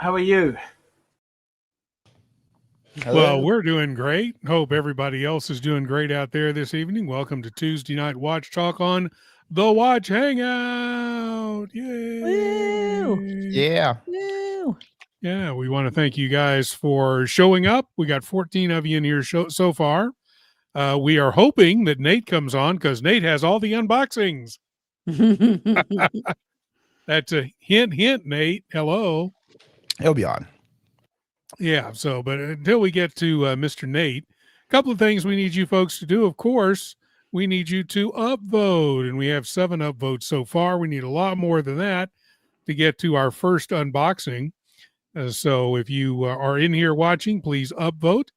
How are you? Hello. Well, we're doing great. Hope everybody else is doing great out there this evening. Welcome to Tuesday Night Watch Talk on the Watch Hangout. Yay! Woo! Yeah. Woo! Yeah, we want to thank you guys for showing up. We got 14 of you in here so far. We are hoping that Nate comes on because Nate has all the unboxings. That's a hint, Nate. Hello. He'll be on. Yeah, so, but until we get to Mr. Nate, a couple of things we need you folks to do. Of course, we need you to upvote, and we have 7 upvotes so far. We need a lot more than that to get to our first unboxing. So if you are in here watching, please upvote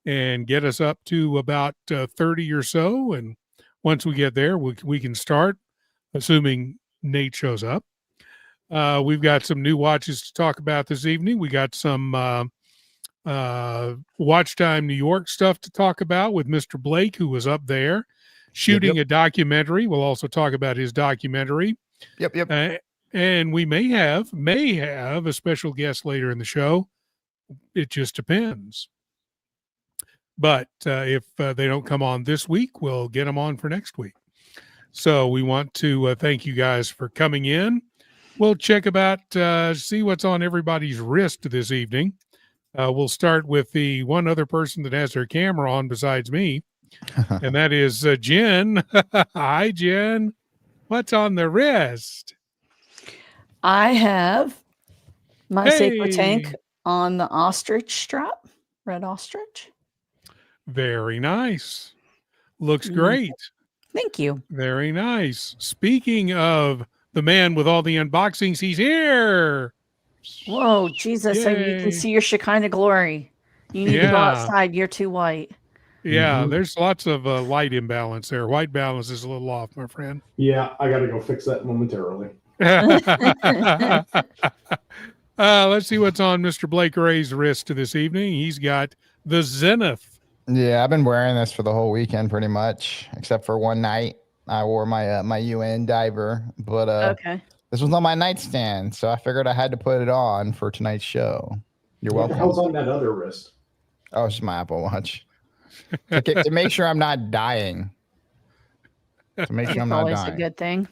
and get us up to about 30 or so. And once we get there, we can start, assuming Nate shows up. We've got some new watches to talk about this evening. We got some Watch Time New York stuff to talk about with Mr. Blake, who was up there shooting a documentary. We'll also talk about his documentary. Yep. And we may have a special guest later in the show. It just depends. But if they don't come on this week, we'll get them on for next week. So we want to thank you guys for coming in. We'll check about, see what's on everybody's wrist this evening. We'll start with the one other person that has their camera on besides me, and that is Jen. Hi, Jen. What's on the wrist? I have my Seiko tank on the ostrich strap, red ostrich. Very nice. Looks great. Thank you. Very nice. Speaking of the man with all the unboxings, he's here. Whoa, Jesus. So you can see your Shekinah glory. You need to go outside. You're too white. Yeah, there's lots of light imbalance there. White balance is a little off, my friend. Yeah, I got to go fix that momentarily. Let's see what's on Mr. Blake Ray's wrist this evening. He's got the Zenith. Yeah, I've been wearing this for the whole weekend pretty much, except for one night. I wore my my UN diver, but okay. This was on my nightstand, so I figured I had to put it on for tonight's show. You're welcome. What the hell's on that other wrist? Oh, it's my Apple Watch. To make sure I'm not dying. To make sure I'm not dying. Always a good thing.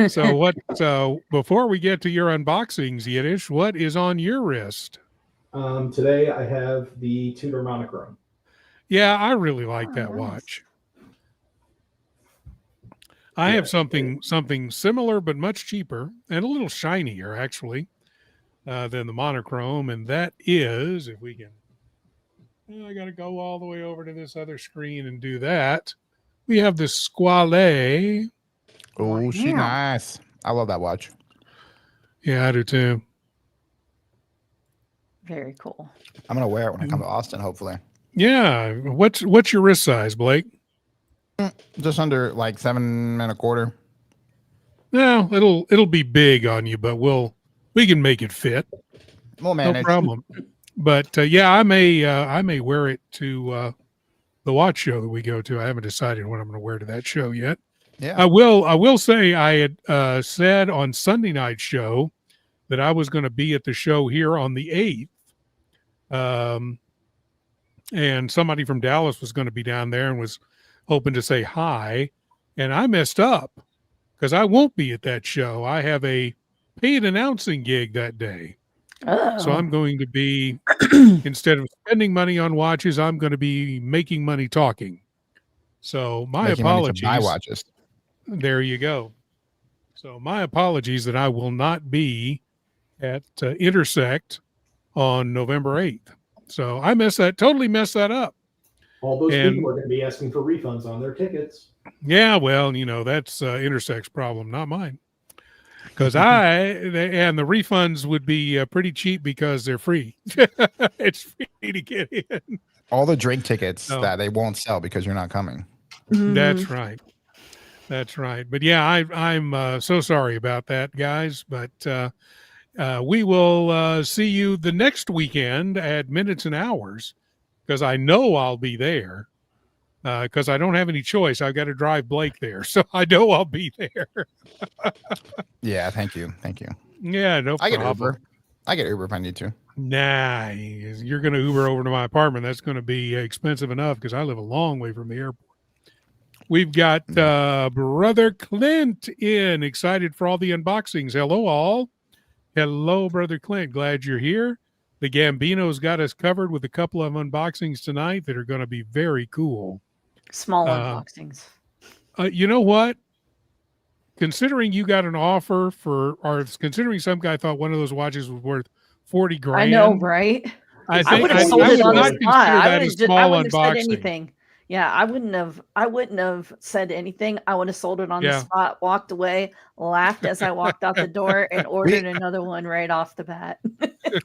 So before we get to your unboxings, Yiddish, what is on your wrist? Today I have the Tudor monochrome. Yeah, I really like that watch. I have something similar but much cheaper and a little shinier actually than the monochrome, and that is, if we can, I got to go all the way over to this other screen and do that. We have the Squale. Oh, she's nice. I love that watch. Yeah, I do too. Very cool. I'm gonna wear it when I come to Austin, hopefully. Yeah. What's your wrist size, Blake? Just under like 7 1/4. No, it'll be big on you, but we can make it fit. We'll manage. No problem. But yeah, I may wear it to the watch show that we go to. I haven't decided what I'm going to wear to that show yet. Yeah, I will say I had said on Sunday night show that I was going to be at the show here on the 8th. And somebody from Dallas was going to be down there and was hoping to say hi, and I messed up because I won't be at that show. I have a paid announcing gig that day. So I'm going to be, instead of spending money on watches, I'm going to be making money talking. So my apologies. Buy watches. There you go. So my apologies that I will not be at Intersect on November 8th. So I totally messed that up. All those people are going to be asking for refunds on their tickets. Yeah, well, that's Intersect's problem, not mine. Because and the refunds would be pretty cheap because they're free. It's free to get in. All the drink tickets that they won't sell because you're not coming. That's right. That's right. But yeah, I'm so sorry about that, guys. But we will see you the next weekend at Minutes and Hours, because I know I'll be there. Because I don't have any choice. I've got to drive Blake there. So I know I'll be there. Yeah, thank you. Yeah, no problem. I get Uber if I need to. Nah, you're going to Uber over to my apartment. That's going to be expensive enough because I live a long way from the airport. We've got Brother Clint in, excited for all the unboxings. Hello, all. Hello, Brother Clint. Glad you're here. The Gambino's got us covered with a couple of unboxings tonight that are going to be very cool. Small unboxings. You know what? Considering you got an offer or considering some guy thought one of those watches was worth 40 grand. I know, right? I would have sold it on the spot. I wouldn't have said anything. Yeah, I wouldn't have said anything. I would have sold it on the spot, walked away, laughed as I walked out the door, and ordered another one right off the bat.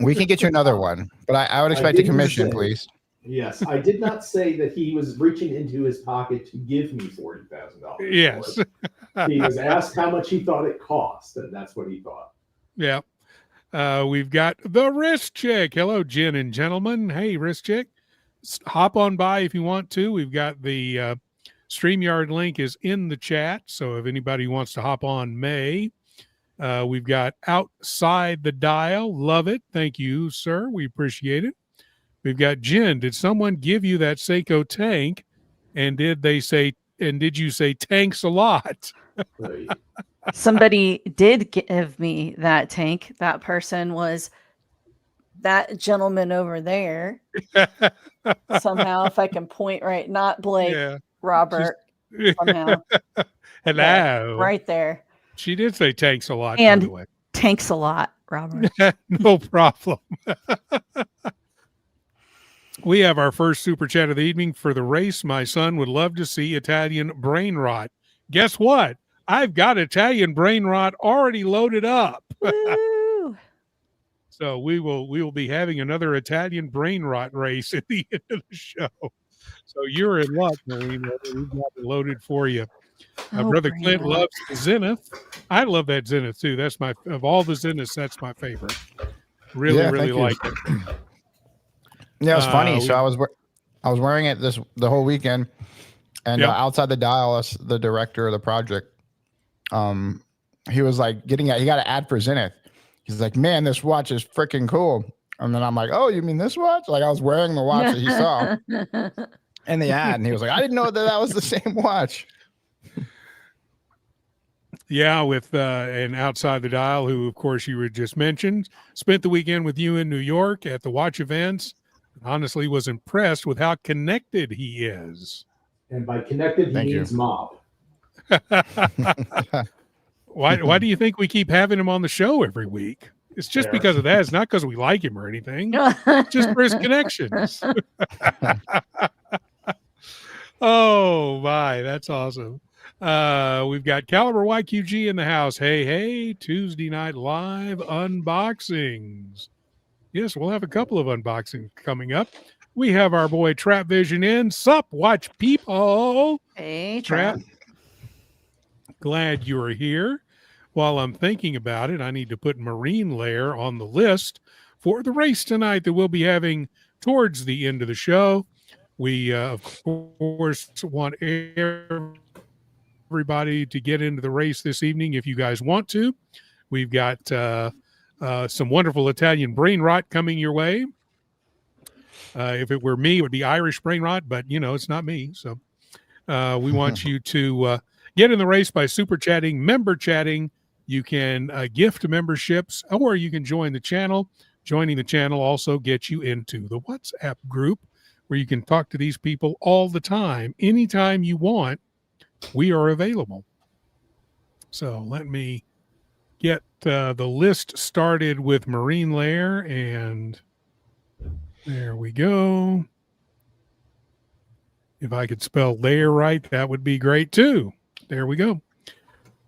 We can get you another one, but I would expect a commission, please. Yes, I did not say that he was reaching into his pocket to give me $40,000. Yes. He was asked how much he thought it cost, and that's what he thought. Yeah. We've got the Wrist Chick. Hello, Jen and gentlemen. Hey, Wrist Chick. Hop on by if you want to. We've got the StreamYard link is in the chat, so if anybody wants to hop on, may. We've got Outside the Dial. Love it. Thank you, sir. We appreciate it. We've got Jen. Did someone give you that Seiko tank? And did you say tanks a lot? Somebody did give me that tank. That person was that gentleman over there. Somehow, if I can point right, not Blake, Robert. Somehow. Hello. Right there. She did say tanks a lot, and by the way. Tanks a lot, Robert. No problem. We have our first super chat of the evening for the race. My son would love to see Italian brain rot. Guess what? I've got Italian brain rot already loaded up. So we will be having another Italian brain rot race at the end of the show. So you're in luck, Marine. We've got it loaded for you. Brother Clint loves the Zenith. I love that Zenith too. That's of all the Zeniths, that's my favorite. Really like it. Yeah, it's funny. So I was wearing it the whole weekend, and Outside the Dial, the director of the project, he was like he got an ad for Zenith. He's like, man, this watch is freaking cool. And then I'm like, oh, you mean this watch? Like I was wearing the watch that he saw in the ad, and he was like, I didn't know that was the same watch. Yeah, with and Outside the Dial, who of course you had just mentioned, spent the weekend with you in New York at the watch events. Honestly, was impressed with how connected he is. And by connected, he means mob. Why do you think we keep having him on the show every week? It's just because of that. It's not because we like him or anything. Just for his connections. Oh, my. That's awesome. We've got Caliber YQG in the house. Hey, Tuesday night live unboxings. Yes, we'll have a couple of unboxings coming up. We have our boy Trap Vision in. Sup, watch people. Hey, Trap. Glad you're here. While I'm thinking about it, I need to put Marine Layer on the list for the race tonight that we'll be having towards the end of the show. We, of course, want everybody to get into the race this evening if you guys want to. We've got some wonderful Italian brain rot coming your way. If it were me, it would be Irish brain rot, but, it's not me. So we want you to get in the race by super chatting, member chatting. You can gift memberships, or you can join the channel. Joining the channel also gets you into the WhatsApp group where you can talk to these people all the time. Anytime you want, we are available. So let me get the list started with Marine Layer, and there we go. If I could spell layer right, that would be great too. There we go.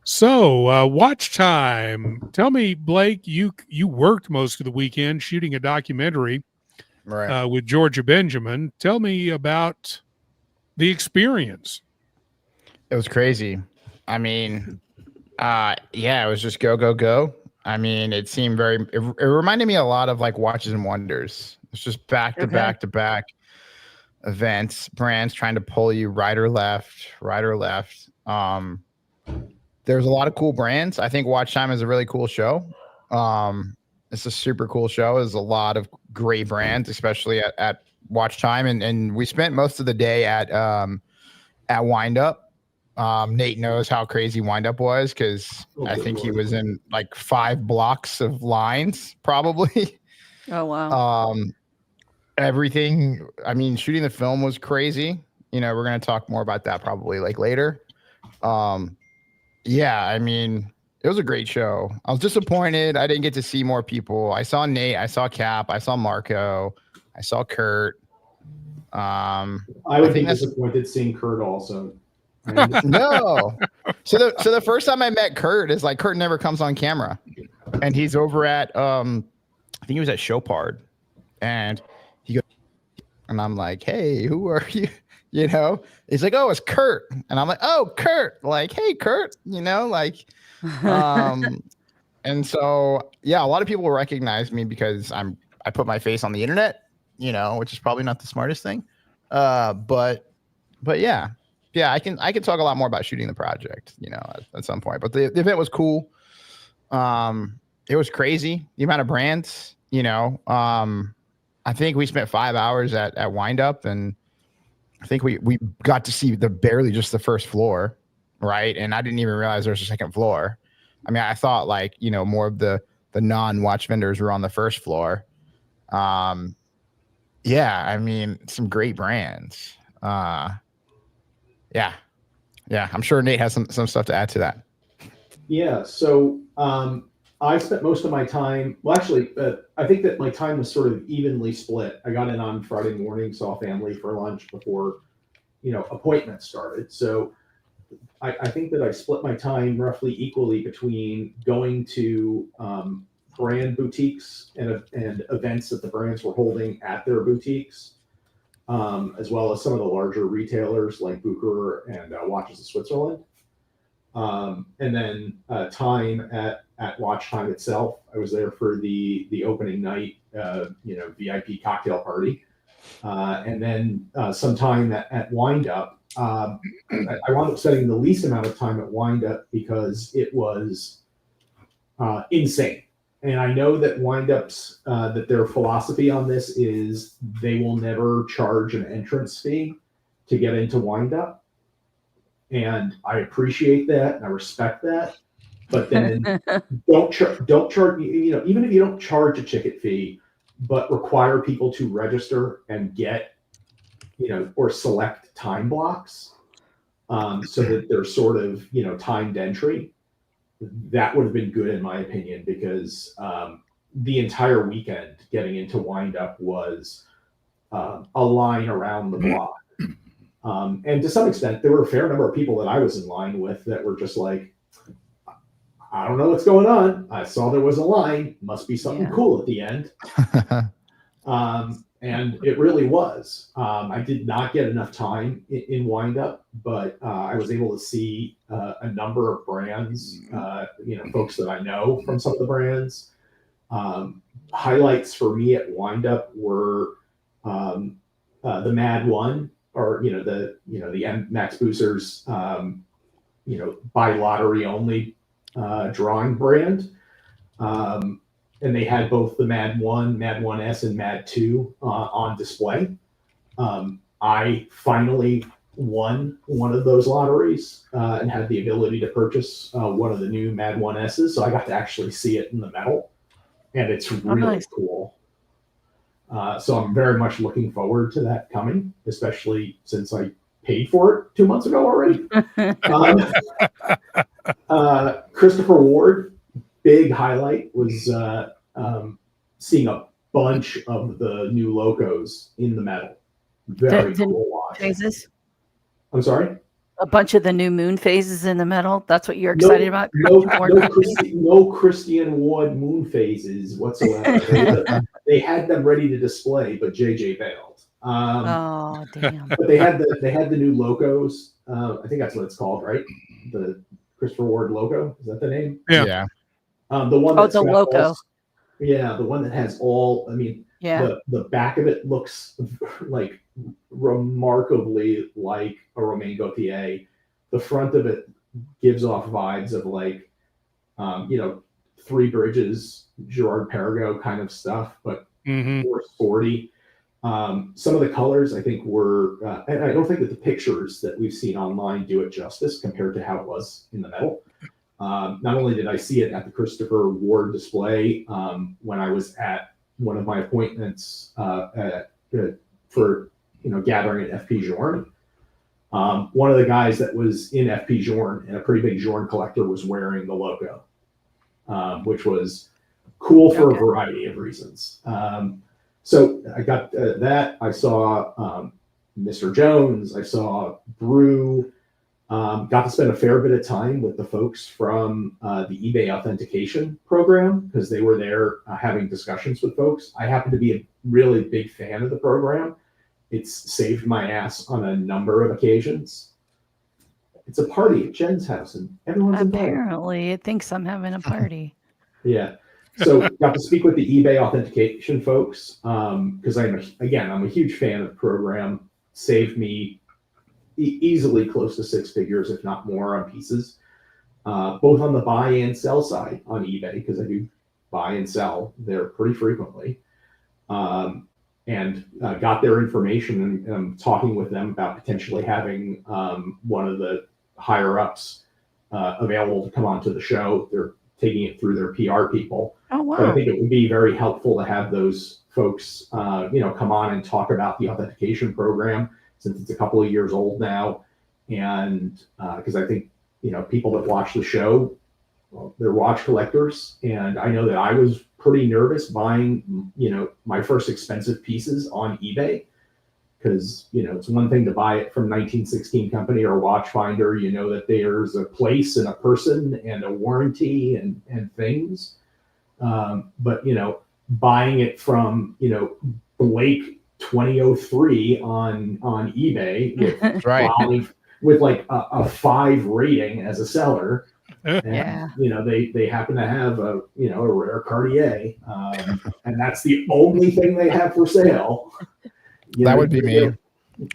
So watch time. Tell me, Blake, you worked most of the weekend shooting a documentary with Georgia Benjamin. Tell me about the experience. It was crazy. I mean, it was just go. I mean, it seemed it reminded me a lot of like Watches and Wonders. It's just back to back events, brands trying to pull you right or left. There's a lot of cool brands. I think Watch Time is a really cool show. It's a super cool show. There's a lot of great brands, especially at Watch Time, and we spent most of the day at Wind Up. Nate knows how crazy Wind Up was because I think he was in like 5 blocks of lines probably. Oh wow. Everything. I mean, shooting the film was crazy. You know, we're gonna talk more about that probably like later. Yeah, I mean, it was a great show. I was disappointed I didn't get to see more people. I saw Nate, I saw Cap, I saw Marco, I saw Kurt. I would be disappointed seeing Kurt also. No. So the first time I met Kurt is like Kurt never comes on camera. And he's over at I think he was at Chopard. And he goes, and I'm like, hey, who are you? You know, he's like, oh, it's Kurt. And I'm like, oh, Kurt. Like, hey, Kurt, you know, like, and so, yeah, a lot of people recognize me because I put my face on the internet, you know, which is probably not the smartest thing. But yeah, I can talk a lot more about shooting the project, you know, at some point, but the event was cool. It was crazy. The amount of brands, you know, I think we spent 5 hours at Wind Up, and I think we got to see barely just the first floor, right? And I didn't even realize there was a second floor. I mean, I thought like, you know, more of the non-watch vendors were on the first floor. Yeah, I mean, some great brands. Yeah, I'm sure Nate has some stuff to add to that. Yeah, so I spent most of my time, well, actually, I think that my time was sort of evenly split. I got in on Friday morning, saw family for lunch before, you know, appointments started. So I think that I split my time roughly equally between going to brand boutiques and events that the brands were holding at their boutiques, as well as some of the larger retailers like Bucher and Watches of Switzerland. And then time at Watch Time itself. I was there for the opening night, you know, VIP cocktail party, and then some time at Wind Up. I wound up spending the least amount of time at Wind Up because it was insane. And I know that Wind Up's that their philosophy on this is they will never charge an entrance fee to get into Wind Up. And I appreciate that and I respect that. But then don't charge, you know, even if you don't charge a ticket fee, but require people to register and get, you know, or select time blocks so that they're sort of, you know, timed entry. That would have been good in my opinion, because the entire weekend getting into Wind Up was a line around the block. And to some extent, there were a fair number of people that I was in line with that were just like, I don't know what's going on. I saw there was a line. Must be something cool at the end. And it really was. I did not get enough time in Wind Up, but I was able to see a number of brands, you know, folks that I know from some of the brands. Highlights for me at Wind Up were the Mad One, or the M Max Boozer's by lottery only drawing brand. And they had both the Mad 1, Mad 1S, and Mad 2 on display. I finally won one of those lotteries and had the ability to purchase one of the new Mad 1Ss. So I got to actually see it in the metal, and it's really cool. So I'm very much looking forward to that coming, especially since I paid for it 2 months ago already. Christopher Ward, big highlight was seeing a bunch of the new locos in the metal. Very cool watch. Phases? I'm sorry? A bunch of the new moon phases in the metal. That's what you're excited about? No Christian Ward moon phases whatsoever. They had them ready to display, but JJ bailed. Oh damn! But they had the new locos. I think that's what it's called, right? The Christopher Ward logo. Is that the name? Yeah. The one. Oh, the logo. The one that has all. I mean, the back of it looks like remarkably like a Romain Gaultier. The front of it gives off vibes of like, Three Bridges, Gerard Perregaux kind of stuff, but more sporty. Some of the colors I think were, and I don't think that the pictures that we've seen online do it justice compared to how it was in the metal. Not only did I see it at the Christopher Ward display when I was at one of my appointments for gathering at FP Journe. One of the guys that was in FP Journe and a pretty big Journe collector was wearing the logo, which was cool for a variety of reasons. So I got that. I saw Mr. Jones. I saw Brew. Got to spend a fair bit of time with the folks from the eBay authentication program because they were there having discussions with folks. I happen to be a really big fan of the program. It's saved my ass on a number of occasions. It's a party at Jen's house and everyone's apparently it thinks I'm having a party. Yeah. So got to speak with the eBay authentication folks because I'm a huge fan of the program. Saved me easily close to 6 figures, if not more, on pieces, both on the buy and sell side on eBay because I do buy and sell there pretty frequently. And got their information and I'm talking with them about potentially having one of the higher ups available to come onto the show. They're taking it through their PR people. Oh, wow. But I think it would be very helpful to have those folks, come on and talk about the authentication program since it's a couple of years old now. And because I think, people that watch the show, well, they're watch collectors. And I know that I was pretty nervous buying, my first expensive pieces on eBay. Because, it's one thing to buy it from 1916 Company or Watchfinder, that there's a place and a person and a warranty and things. But, buying it from, Blake 2003 on eBay with, right. with like a 5 rating as a seller. And, Yeah. They happen to have a rare Cartier. And that's the only thing they have for sale. That would be me,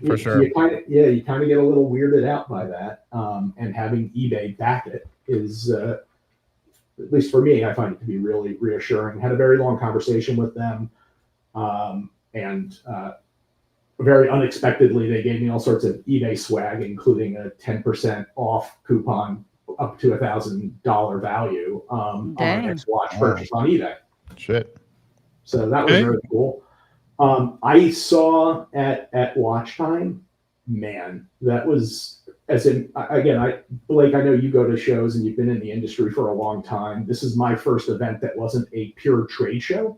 for sure. You kind of get a little weirded out by that. And having eBay back it is, at least for me, I find it to be really reassuring. Had a very long conversation with them. And very unexpectedly, they gave me all sorts of eBay swag, including a 10% off coupon up to $1,000 value on my next watch purchase on eBay. Shit. So that was very cool. I saw at Watch Time, man, that was Blake, I know you go to shows and you've been in the industry for a long time. This is my first event that wasn't a pure trade show.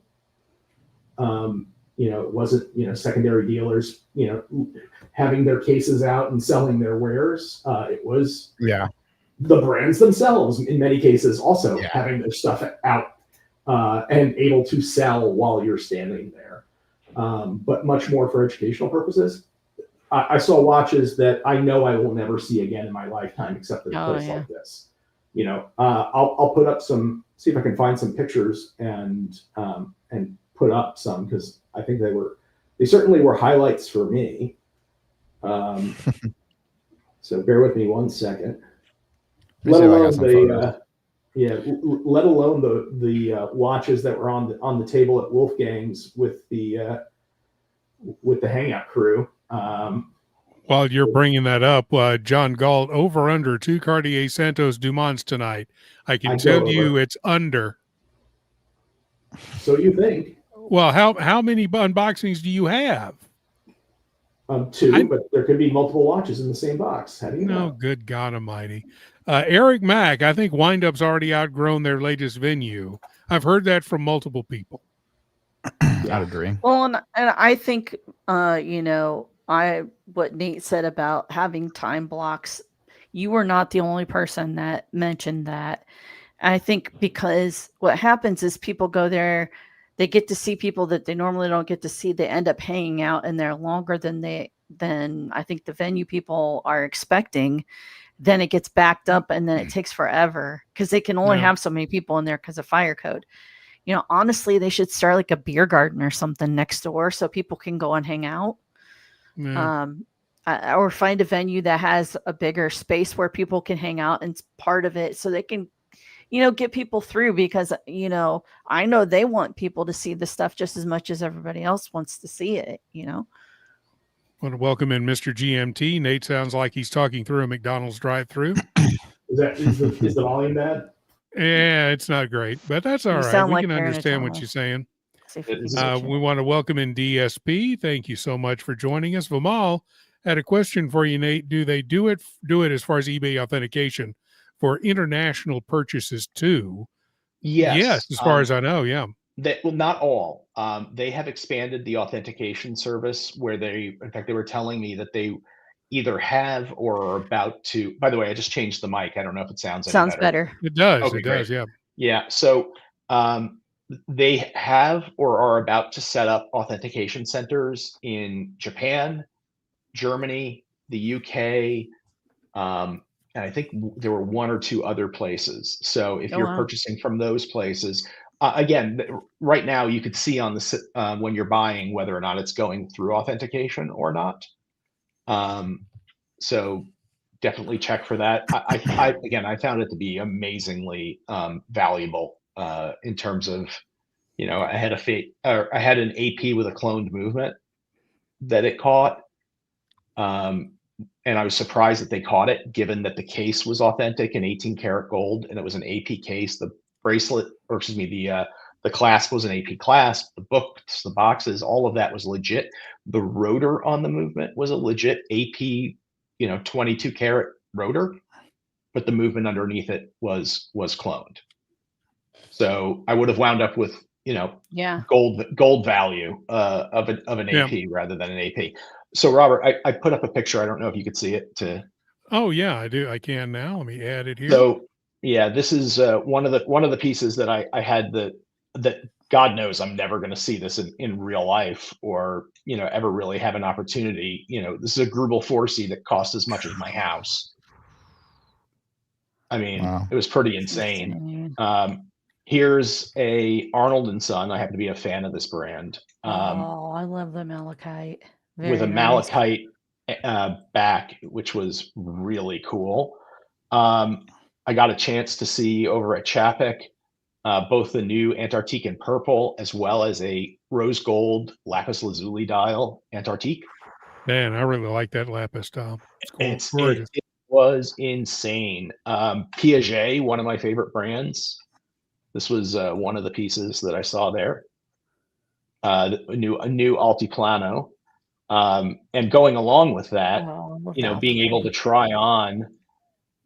It wasn't, secondary dealers, having their cases out and selling their wares. It was the brands themselves, in many cases, also having their stuff out and able to sell while you're standing there. But much more for educational purposes. I saw watches that I know I will never see again in my lifetime, except at a place like this. I'll put up see if I can find some pictures and put up some because I think they certainly were highlights for me. So bear with me one second. Let alone the watches that were on the table at Wolfgang's with the Hangout crew. While you're bringing that up, John Galt, over under 2 Cartier Santos Dumonts tonight. I can tell you it's under. So you think? Well, how many unboxings do you have? 2, but there could be multiple watches in the same box. How do you know? Good God Almighty. Eric Mack, I think Windup's already outgrown their latest venue. I've heard that from multiple people. I'd agree. Well, and I think, what Nate said about having time blocks, you were not the only person that mentioned that. I think because what happens is people go there, they get to see people that they normally don't get to see. They end up hanging out in there longer than I think the venue people are expecting. Then it gets backed up and then it takes forever because they can only have so many people in there because of fire code. Honestly, they should start like a beer garden or something next door so people can go and hang out. Or find a venue that has a bigger space where people can hang out and it's part of it so they can, get people through, because, I know they want people to see the stuff just as much as everybody else wants to see it, Want to welcome in Mr. GMT. Nate sounds like he's talking through a McDonald's drive-through. Is the volume bad? Yeah, it's not great, but that's all You right. sound We like can you're in a understand what tunnel. you're saying. See if we can get you. We want to welcome in DSP. Thank you so much for joining us. Vimal had a question for you, Nate. Do they do it as far as eBay authentication for international purchases too? Yes. As far as I know, yeah. Well, not all. They have expanded the authentication service where in fact, they were telling me that they either have or are about to. By the way, I just changed the mic. I don't know if it sounds any better. It does. Okay, it does. great. Yeah. Yeah. So they have or are about to set up authentication centers in Japan, Germany, the UK, and I think there were one or two other places. So if you're purchasing from those places, again, right now you could see on the when you're buying whether or not it's going through authentication or not. So definitely check for that. I found it to be amazingly valuable in terms of, I had an AP with a cloned movement that it caught. And I was surprised that they caught it, given that the case was authentic in 18 karat gold, and it was an AP case. The bracelet, or excuse me, the clasp was an AP clasp. The books, the boxes, all of that was legit. The rotor on the movement was a legit AP, 22 karat rotor, but the movement underneath it was cloned. So I would have wound up with, gold value of an AP rather than an AP. So Robert, I put up a picture. I don't know if you could see it. Oh yeah, I do. I can now. Let me add it here. So yeah, this is one of the pieces that I had that God knows I'm never going to see this in real life, or ever really have an opportunity. This is a Grubel 4C that cost as much as my house. I mean, It was pretty insane. Here's a Arnold & Son. I happen to be a fan of this brand. I love the malachite. With a malachite back, which was really cool. I got a chance to see over at Chapek both the new Antarctique in purple as well as a rose gold lapis lazuli dial Antarctique. Man, I really like that lapis dial. It's cool. It was insane. Piaget, one of my favorite brands. This was one of the pieces that I saw there. A new Altiplano. And going along with that, being able to try on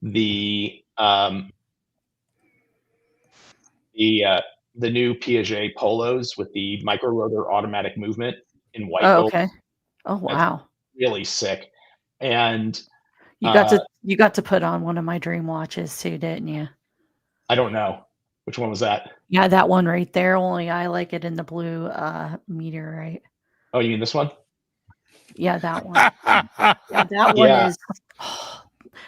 the new Piaget polos with the micro rotor automatic movement in white gold. Okay. Oh wow. That's really sick. And you got to put on one of my dream watches too, didn't you? I don't know. Which one was that? Yeah, that one right there. Only I like it in the blue meteorite. Oh, you mean this one? Yeah, that one. Yeah, that one is.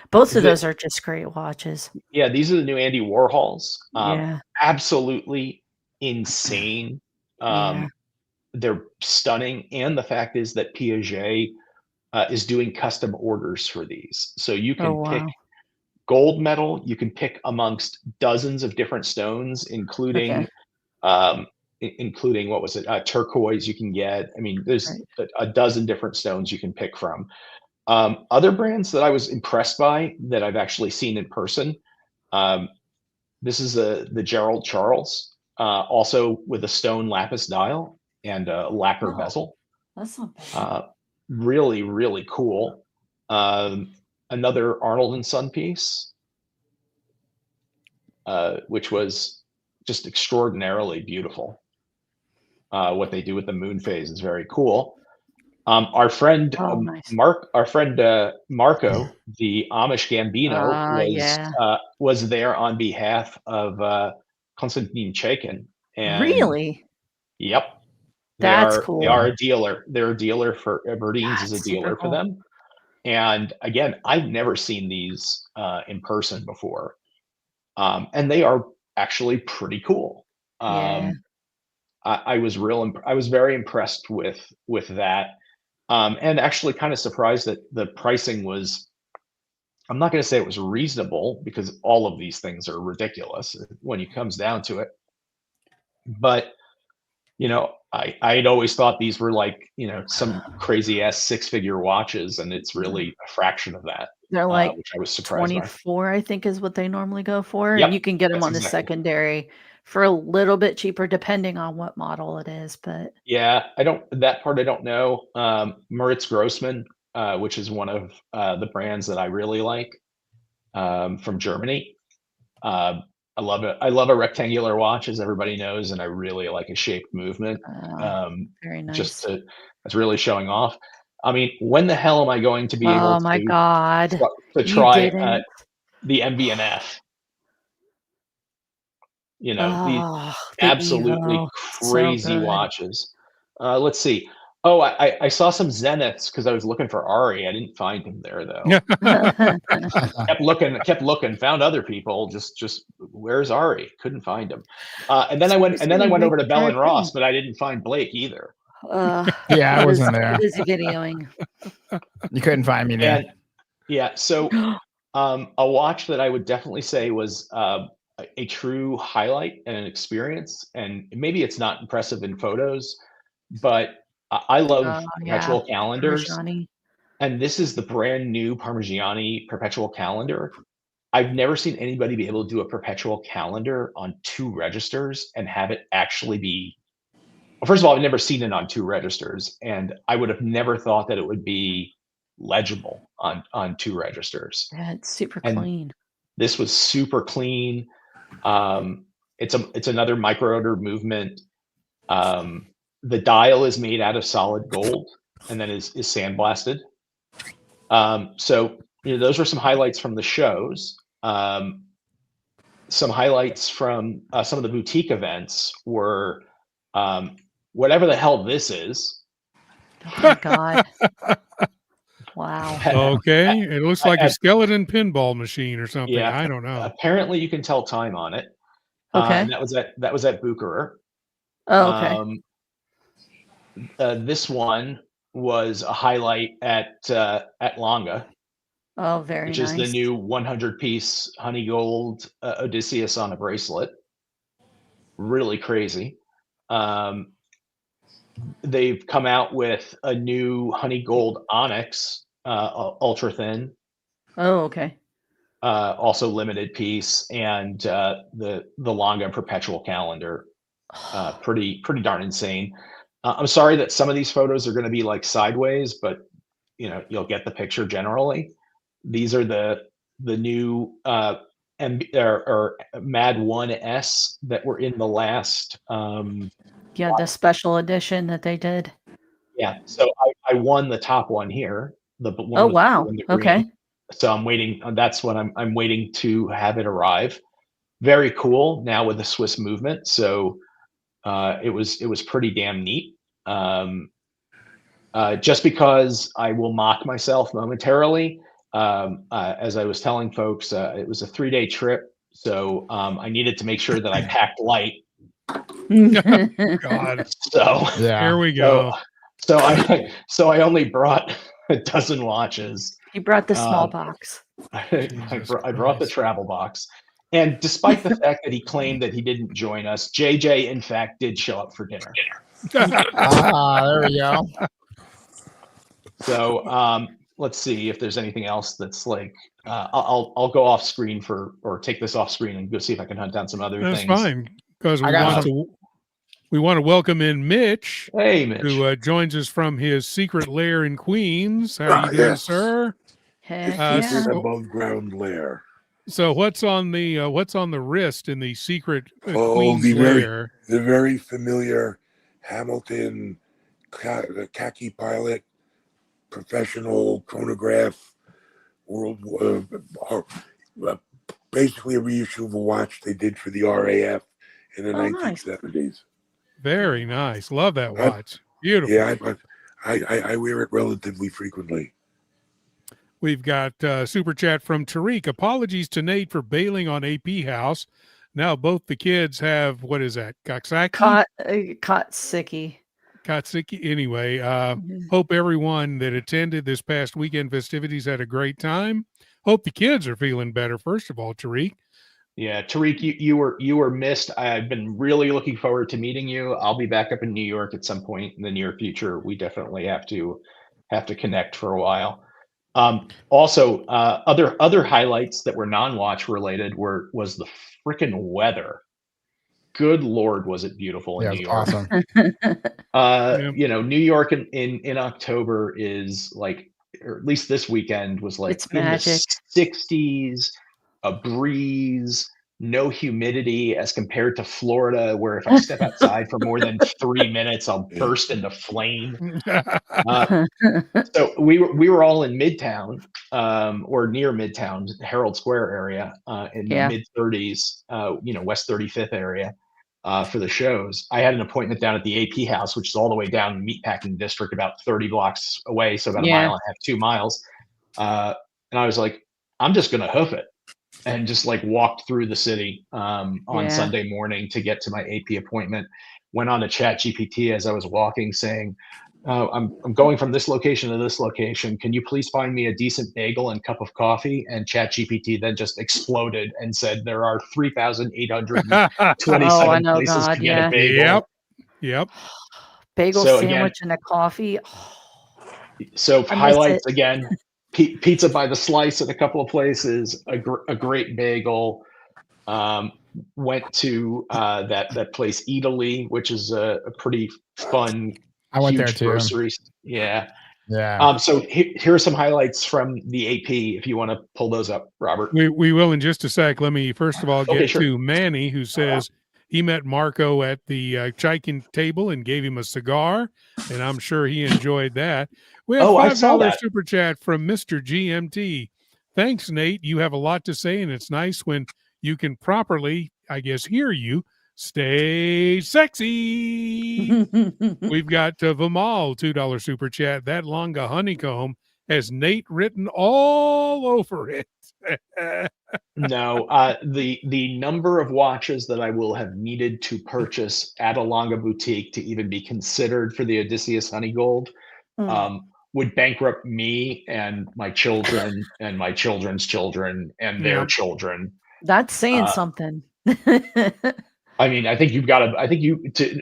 Both of those are just great watches. Yeah, these are the new Andy Warhols. Yeah, absolutely insane. They're stunning, and the fact is that Piaget is doing custom orders for these, so you can pick gold medal. You can pick amongst dozens of different stones, including including what was it, turquoise. You can get. I mean, there's a dozen different stones you can pick from. Other brands that I was impressed by that I've actually seen in person. This is the Gerald Charles, also with a stone lapis dial and a lacquer bezel. That's not bad. Really, really cool. Another Arnold & Son piece, which was just extraordinarily beautiful. What they do with the moon phase is very cool. Our friend nice. Marco, the Amish Gambino, was there on behalf of Konstantin Chaikin. And really? Yep. That's cool. They are a dealer. They're a dealer for Verdine's is a dealer for them. And again, I've never seen these in person before. And they are actually pretty cool. I was very impressed with that. And actually kind of surprised that the pricing was I'm not going to say it was reasonable because all of these things are ridiculous when it comes down to it. But, I had always thought these were like, some crazy ass 6-figure watches, and it's really a fraction of that. They're like which I was surprised by. 24, I think is what they normally go for. Yep, And you can get them that's on the exactly. secondary for a little bit cheaper, depending on what model it is. But Yeah, that part I don't know. Moritz Grossman, which is one of the brands that I really like, from Germany. I love it. I love a rectangular watch, as everybody knows, and I really like a shaped movement. very Just nice. it's really showing off. I mean, when the hell am I going to be able Oh my to God. You try didn't. the MB&F? These Oh, the absolutely Evo. So crazy good. watches. Let's see. Oh, I saw some Zeniths because I was looking for Ari. I didn't find him there though. kept looking, found other people. Just where's Ari? Couldn't find him. And then I went over to Bell and Ross, but I didn't find Blake either. Yeah, I wasn't there. Busy videoing. You couldn't find me there. And yeah, so a watch that I would definitely say was a true highlight and an experience. And maybe it's not impressive in photos, but I love perpetual calendars. Parmigiani. And this is the brand new Parmigiani perpetual calendar. I've never seen anybody be able to do a perpetual calendar on 2 registers and have it actually be. Well, first of all, I've never seen it on 2 registers, and I would have never thought that it would be legible on 2 registers. Yeah, it's super And clean. this was super clean. It's another micro odor movement. The dial is made out of solid gold and then is sandblasted. So those were some highlights from the shows. Some highlights from some of the boutique events were whatever the hell this is. Oh my God. Wow. Okay. It looks like a skeleton pinball machine or something. Yeah, I don't know. Apparently you can tell time on it. Okay. And that was at Bucherer. Oh, okay. This one was a highlight at Longa. Oh, very which nice. is the new 100-piece honey gold Odysseus on a bracelet. Really crazy. They've come out with a new honey gold onyx, ultra thin. Oh, okay. Also limited piece, and the Longa perpetual calendar. Pretty darn insane. I'm sorry that some of these photos are going to be like sideways, but you'll get the picture generally. These are the new or Mad 1S that were in the last. The special edition that they did. Yeah, so I won the top one here. The one. Oh wow! Okay. So I'm waiting. That's what I'm waiting to have it arrive. Very cool. Now with the Swiss movement, so it was pretty damn neat. Just because I will mock myself momentarily. As I was telling folks, it was a 3-day trip, so I needed to make sure that I packed light. God. So yeah, here we go. So I only brought a dozen watches. You brought the small box. I brought the travel box, and despite the fact that he claimed that he didn't join us, JJ in fact did show up for dinner. There we go. So let's see if there's anything else that's like I'll go off screen or take this off screen and go see if I can hunt down some other things. That's fine, because we want to welcome in Mitch. Hey, Mitch, who joins us from his secret lair in Queens. How are you doing, sir? Secret above ground lair. So what's on the wrist in the secret Queens lair? The very familiar Hamilton khaki pilot professional chronograph basically a reissue of a watch they did for the RAF in the 1970s. Nice. Very nice. Love that watch. Beautiful. Yeah, I wear it relatively frequently. We've got super chat from Tariq. Apologies to Nate for bailing on AP House. Now both the kids have, what is that? Kotsicki. Anyway, hope everyone that attended this past weekend festivities had a great time. hope the kids are feeling better. First of all, Tariq. Yeah, Tariq, you were missed. I've been really looking forward to meeting you. I'll be back up in New York at some point in the near future. We definitely have to connect for a while. Also, other highlights that were non-watch related was the freaking weather. Good Lord, was it beautiful in New York? Awesome. New York in October is like, or at least this weekend was like It's in magic. the 60s, a breeze, no humidity, as compared to Florida, where if I step outside for more than 3 minutes, I'll burst into flame. So we were all in Midtown, or near Midtown, Herald Square area, in the mid 30s, West 35th area, for the shows. I had an appointment down at the AP House, which is all the way down in the Meatpacking District, about 30 blocks away, so about a mile and a half, 2 miles. And I was like, I'm just gonna hoof it, and just like walked through the city on Sunday morning to get to my AP appointment. Went on to Chat GPT as I was walking, saying, I'm going from this location to this location. Can you please find me a decent bagel and cup of coffee? And Chat GPT then just exploded and said there are 3,827 places to get a bagel. Yep. Bagel sandwich and a coffee. So highlights again. Pizza by the slice at a couple of places, a great bagel. Went to that place Italy, which is a pretty fun. I went there too. Groceries. Yeah. Yeah. So here are some highlights from the AP. If you want to pull those up, Robert. We will in just a sec. Let me first of all get to Manny, who says he met Marco at the chiking table and gave him a cigar, and I'm sure he enjoyed that. We have $5 super chat from Mr. GMT. Thanks, Nate. You have a lot to say, and it's nice when you can properly, I guess, hear you. Stay sexy. We've got Vimal, $2 super chat. That Longa honeycomb has Nate written all over it. No, the number of watches that I will have needed to purchase at a Longa boutique to even be considered for the Odysseus Honeygold would bankrupt me and my children and my children's children and their children. That's saying something. I mean, I think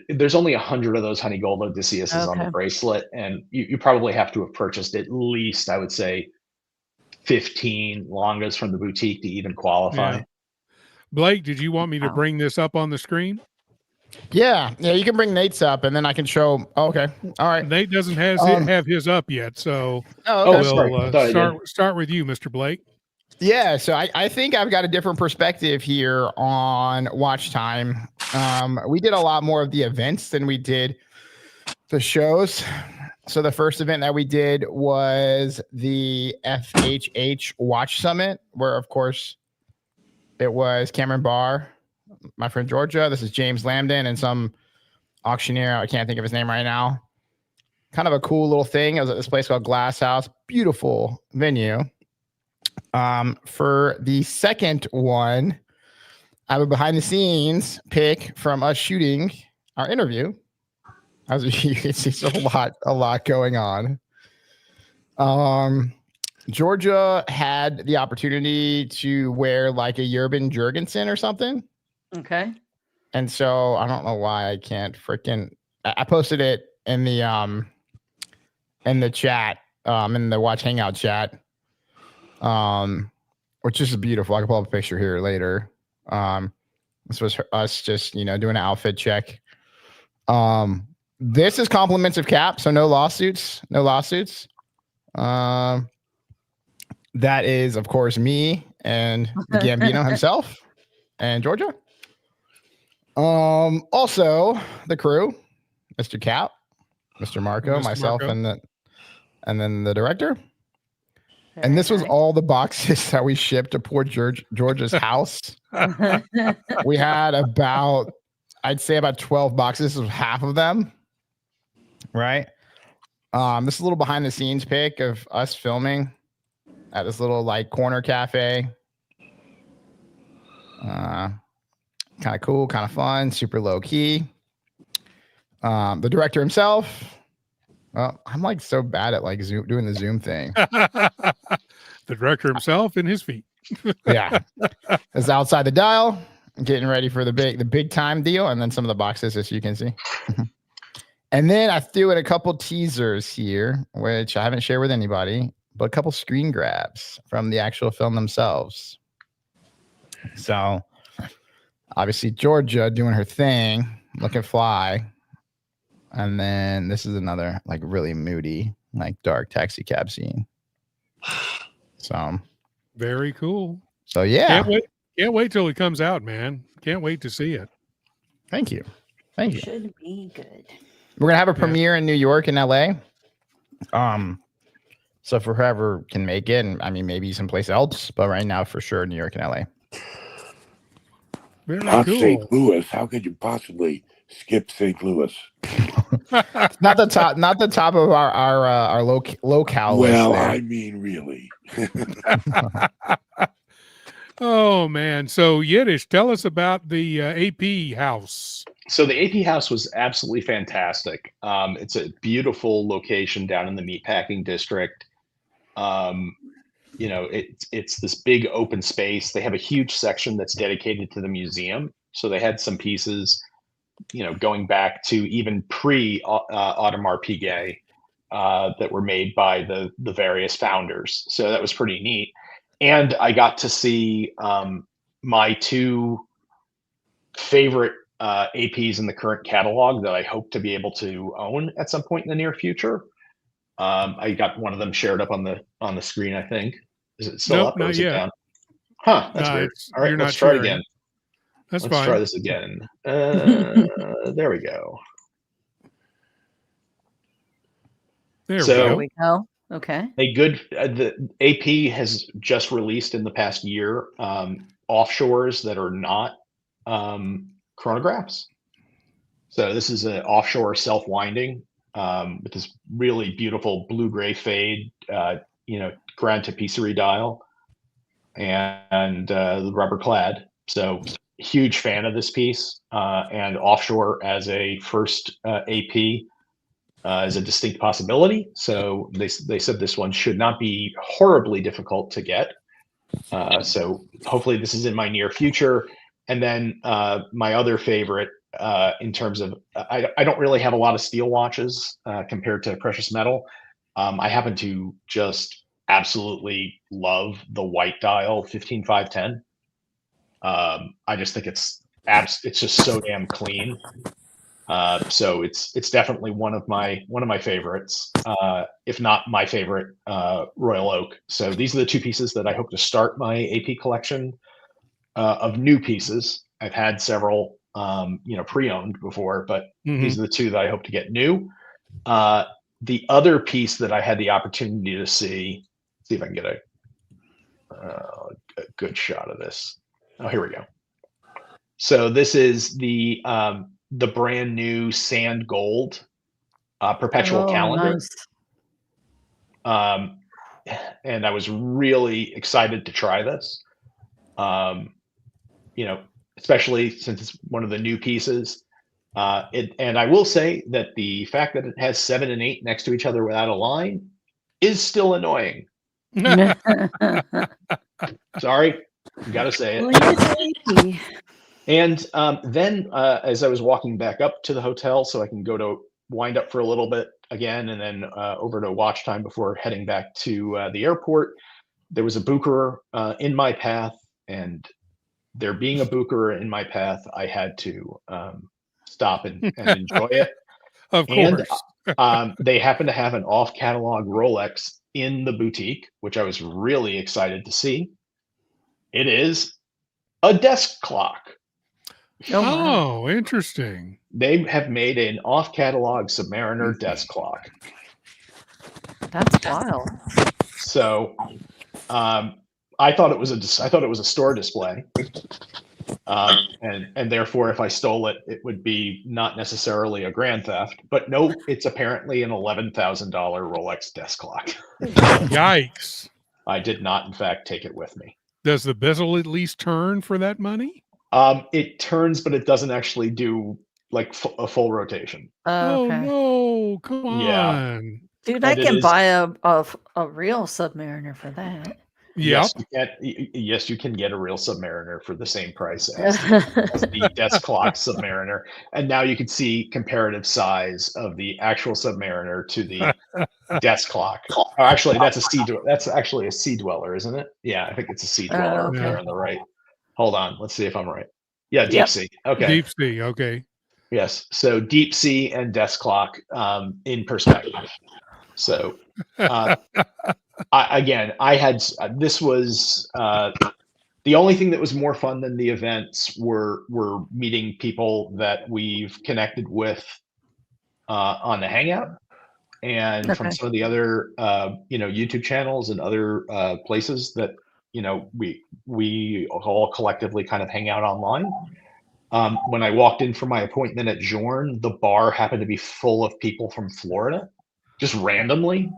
there's only 100 of those Honeygold Odysseus's on the bracelet, and you probably have to have purchased at least, I would say, 15 Longas from the boutique to even qualify. Yeah. Blake, did you want me to bring this up on the screen? Yeah, you can bring Nate's up, and then I can show. Oh, okay, all right. Nate doesn't have his up yet, so we'll start with you, Mr. Blake. Yeah, so I think I've got a different perspective here on watch time. We did a lot more of the events than we did the shows. So the first event that we did was the FHH Watch Summit, where, of course, it was Cameron Barr, my friend Georgia. This is James Lambden and some auctioneer. I can't think of his name right now. Kind of a cool little thing. I was at this place called Glass House. Beautiful venue. For the second one, I have a behind the scenes pic from us shooting our interview. As you can see, it's a lot going on. Georgia had the opportunity to wear like a Jurgen Jurgensen or something. Okay. And so I don't know why I can't I posted it in the chat, in the Watch Hangout chat. Which is beautiful. I can pull up a picture here later. This was us just, doing an outfit check. This is compliments of Cap, so no lawsuits. That is, of course, me and the Gambino himself and Georgia. Also the crew, Mr. Cap, Mr. Marco, myself, Marco. and then the director. And this was all the boxes that we shipped to poor Georgia's house. We had I'd say about 12 boxes. This was half of them. Right. This is a little behind the scenes pic of us filming at this little like corner cafe. Kind of cool, kind of fun, super low key. The director himself. Well, I'm like so bad at like doing the Zoom thing. The director himself in his feet. Yeah. It's outside the dial, getting ready for the big time deal, and then some of the boxes, as you can see. And then I threw in a couple teasers here, which I haven't shared with anybody, but a couple screen grabs from the actual film themselves. So obviously Georgia doing her thing, looking fly. And then this is another like really moody, like dark taxi cab scene. So very cool. So yeah. Can't wait till it comes out, man. Can't wait to see it. Thank you. Thank you. Should be good. We're gonna have a premiere in New York and LA. So for whoever can make it, and I mean maybe someplace else, but right now for sure New York and LA. Very Not cool. St. Louis. How could you possibly skip St. Louis? not the top of our locale. Well, I mean, really. Oh man! So Yiddish, tell us about the AP house. So the AP house was absolutely fantastic. It's a beautiful location down in the meatpacking district. You know, it's this big open space. They have a huge section that's dedicated to the museum. So they had some pieces, you know, going back to even pre Audemars Piguet that were made by the various founders. So that was pretty neat. And I got to see my two favorite APs in the current catalog that I hope to be able to own at some point in the near future. I got one of them shared up on the screen, I think. Is it still up or is it down? Huh, that's weird. All right, let's try it again. Let's try this again. There we go. There we go. Okay. The AP has just released in the past year offshores that are not chronographs. So this is an offshore self-winding with this really beautiful blue-gray fade, you know, grand tapisserie dial, and the rubber clad. So huge fan of this piece, and offshore as a first AP. Is a distinct possibility. So they said this one should not be horribly difficult to get. So hopefully this is in my near future. And then my other favorite in terms of, I don't really have a lot of steel watches compared to precious metal. I happen to just absolutely love the white dial 15510. I just think it's just so damn clean. So it's definitely one of my favorites, if not my favorite, Royal Oak. So these are the two pieces that I hope to start my AP collection of new pieces. I've had several, you know, pre-owned before, but these are the two that I hope to get new. The other piece that I had the opportunity to see if I can get a good shot of this. Oh, here we go. So this is the brand new sand gold perpetual calendar. Nice. And I was really excited to try this. You know, especially since it's one of the new pieces. And I will say that the fact that it has 7 and 8 next to each other without a line is still annoying. Sorry, you got to say it. And then as I was walking back up to the hotel so I can go to wind up for a little bit again and then over to watch time before heading back to the airport, there was a booker in my path, and there being a booker in my path, I had to stop and enjoy it. Of course. And they happen to have an off-catalog Rolex in the boutique, which I was really excited to see. It is a desk clock. Oh, interesting. They have made an off-catalog Submariner desk clock. That's wild. So, I thought it was a store display, and therefore, if I stole it, it would be not necessarily a grand theft. But no, it's apparently an $11,000 Rolex desk clock. Yikes! I did not, in fact, take it with me. Does the bezel at least turn for that money? It turns, but it doesn't actually do like a full rotation. Oh no! Come on, dude! I can buy a real Submariner for that. Yep. Yes, you can get a real Submariner for the same price as the desk clock Submariner, and now you can see comparative size of the actual Submariner to the desk clock. Oh, actually, that's actually a sea dweller, isn't it? Yeah, I think it's a sea dweller okay. there on the right. Hold on, let's see if I'm right. Yeah, deep Yep. sea. Okay. Deep sea. Okay. Yes. So deep sea and desk clock in perspective. So this was the only thing that was more fun than the events were meeting people that we've connected with on the Hangout and from some of the other YouTube channels and other places that we all collectively kind of hang out online. When I walked in for my appointment at Jorn, the bar happened to be full of people from Florida, just randomly.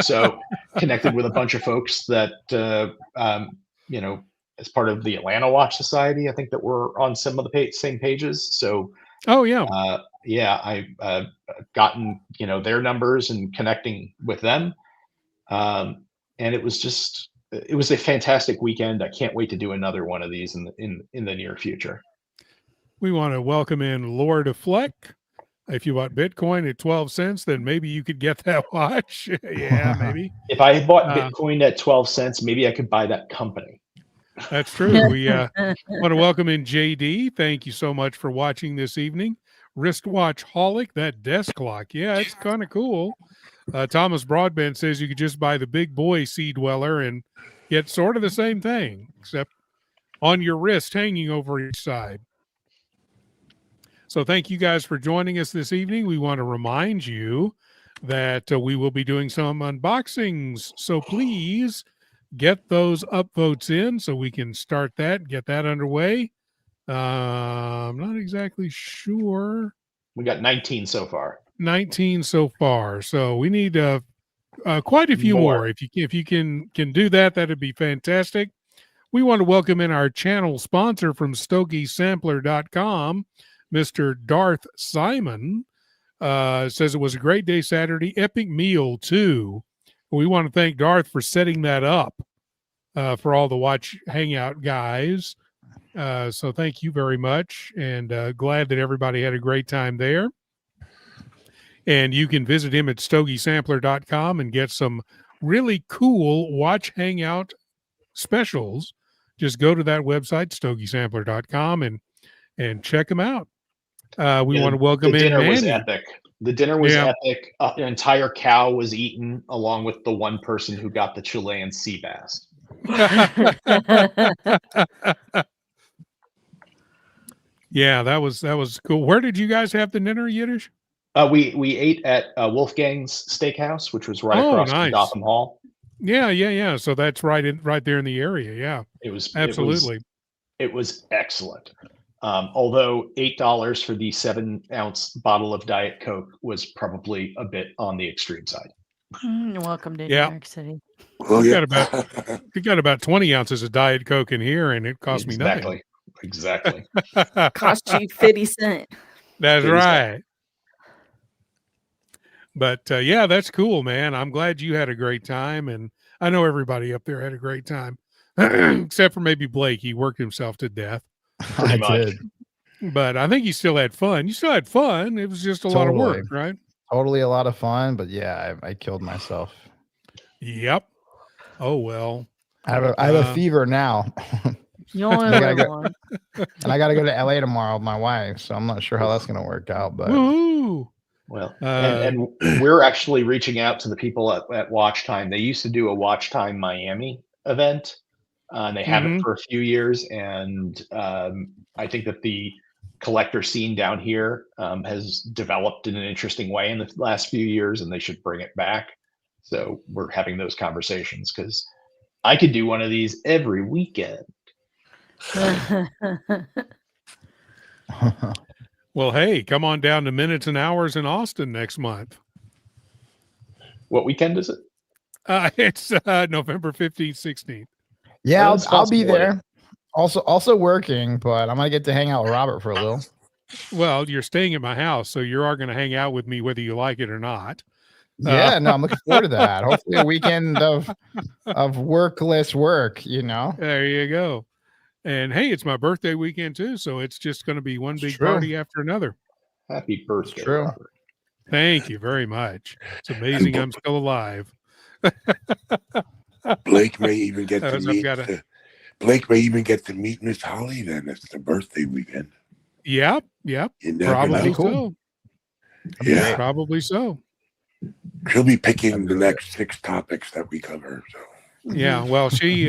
So connected with a bunch of folks that, as part of the Atlanta Watch Society, I think that we're on some of the same pages. So, I've gotten, their numbers and connecting with them. And it was a fantastic weekend. I can't wait to do another one of these in the near future. We want to welcome in Lord of Fleck. If you bought Bitcoin at 12 cents, then maybe you could get that watch. Yeah, maybe. If I had bought Bitcoin at 12 cents, maybe I could buy that company. That's true. We want to welcome in JD. Thank you so much for watching this evening. Wristwatch holic, that desk clock. Yeah, it's kind of cool. Thomas Broadbent says you could just buy the big boy Sea Dweller and get sort of the same thing, except on your wrist hanging over each side. So thank you guys for joining us this evening. We want to remind you that we will be doing some unboxings. So please get those upvotes in so we can start that, get that underway. I'm not exactly sure. We got 19 so far. 19 so far. So we need quite a few more. If you can do that, that'd be fantastic. We want to welcome in our channel sponsor from StokeySampler.com. Mr. Darth Simon says it was a great day Saturday, epic meal too. We want to thank Darth for setting that up for all the Watch Hangout guys. So thank you very much, and glad that everybody had a great time there. And you can visit him at StokeySampler.com and get some really cool Watch Hangout specials. Just go to that website, StokeySampler.com, and check them out. We want to welcome in dinner Manny. was epic. The dinner was epic. An entire cow was eaten, along with the one person who got the Chilean sea bass. Yeah, that was cool. Where did you guys have the dinner, Yiddish? We ate at Wolfgang's Steakhouse, which was right across from Gotham Hall. Yeah. So that's right there in the area. Yeah, it was absolutely. It was excellent. Although $8 for the 7-ounce bottle of Diet Coke was probably a bit on the extreme side. Welcome to New York City. Well, we got about 20 ounces of Diet Coke in here, and it cost me nothing. Exactly. Cost you 50 cents. That's 50 right. Cents. But that's cool, man. I'm glad you had a great time, and I know everybody up there had a great time, except for maybe Blake. He worked himself to death. I did. But I think you still had fun. You still had fun. It was just a lot of work, right? Totally a lot of fun, but yeah, I killed myself. Yep. Oh, well. I have a fever now. You only live one. And I got to go to LA tomorrow with my wife, so I'm not sure how that's going to work out. But woo-hoo. Well, and we're actually reaching out to the people at Watch Time. They used to do a Watch Time Miami event. They haven't for a few years, and I think that the collector scene down here has developed in an interesting way in the last few years, and they should bring it back. So we're having those conversations because I could do one of these every weekend. Well, hey, come on down to Minutes and Hours in Austin next month. What weekend is it? It's November 15th, 16th. Yeah, I'll be there. Also working, but I'm gonna get to hang out with Robert for a little. Well, you're staying at my house, so you are going to hang out with me whether you like it or not. Yeah, no, I'm looking forward to that. Hopefully a weekend of workless work, There you go. And hey, it's my birthday weekend too, so it's just going to be one big party after another. Happy birthday, true. Robert. Thank you very much. It's amazing I'm still alive. Blake may even get to I've meet. got Blake may even get to meet Miss Holly. Then it's the birthday weekend. Yep. You never Probably know. so. Yeah, Probably so. she'll be picking the next 6 topics that we cover. So Yeah, well, she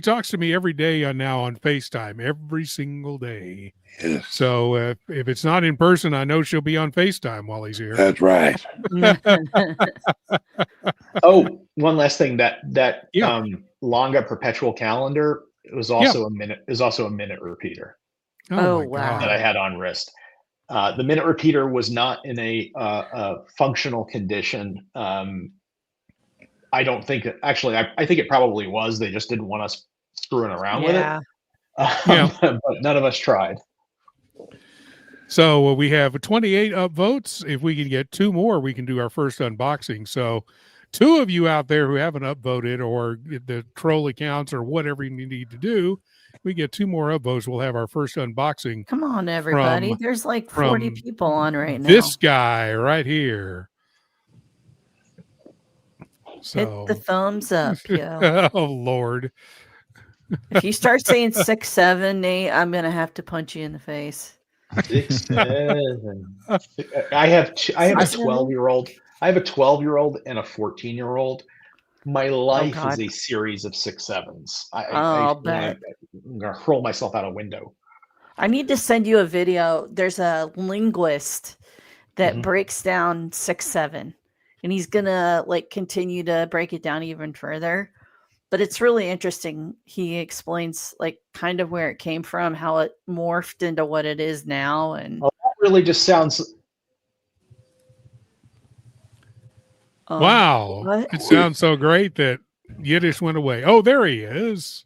talks to me every day now on FaceTime, every single day. yes, So if it's not in person, I know she'll be on FaceTime while he's here. that's right. Oh, one last thing, that Yeah. Longa perpetual calendar was also a minute repeater Oh, my wow. that I had on wrist. The minute repeater was not in a functional condition. I don't think actually. I think it probably was. They just didn't want us screwing around with it. But none of us tried. So we have 28 upvotes. If we can get 2 more, we can do our first unboxing. So 2 of you out there who haven't upvoted, or the troll accounts, or whatever you need to do, we get 2 more upvotes. We'll have our first unboxing. Come on, everybody. There's like 40 people on right now. This guy right here. So, hit the thumbs up, yo. Oh, Lord. If you start saying 6, 7, 8, I'm going to have to punch you in the face. 6, 7. I have a 12-year-old. I have a 12-year-old and a 14-year-old. My life is a series of 6, 7s. I'm going to hurl myself out a window. I need to send you a video. There's a linguist that breaks down 6, 7, and he's going to continue to break it down even further. But it's really interesting. He explains kind of where it came from, how it morphed into what it is now. And that really just sounds. Wow. What? It sounds so great that Yiddish went away. Oh, there he is.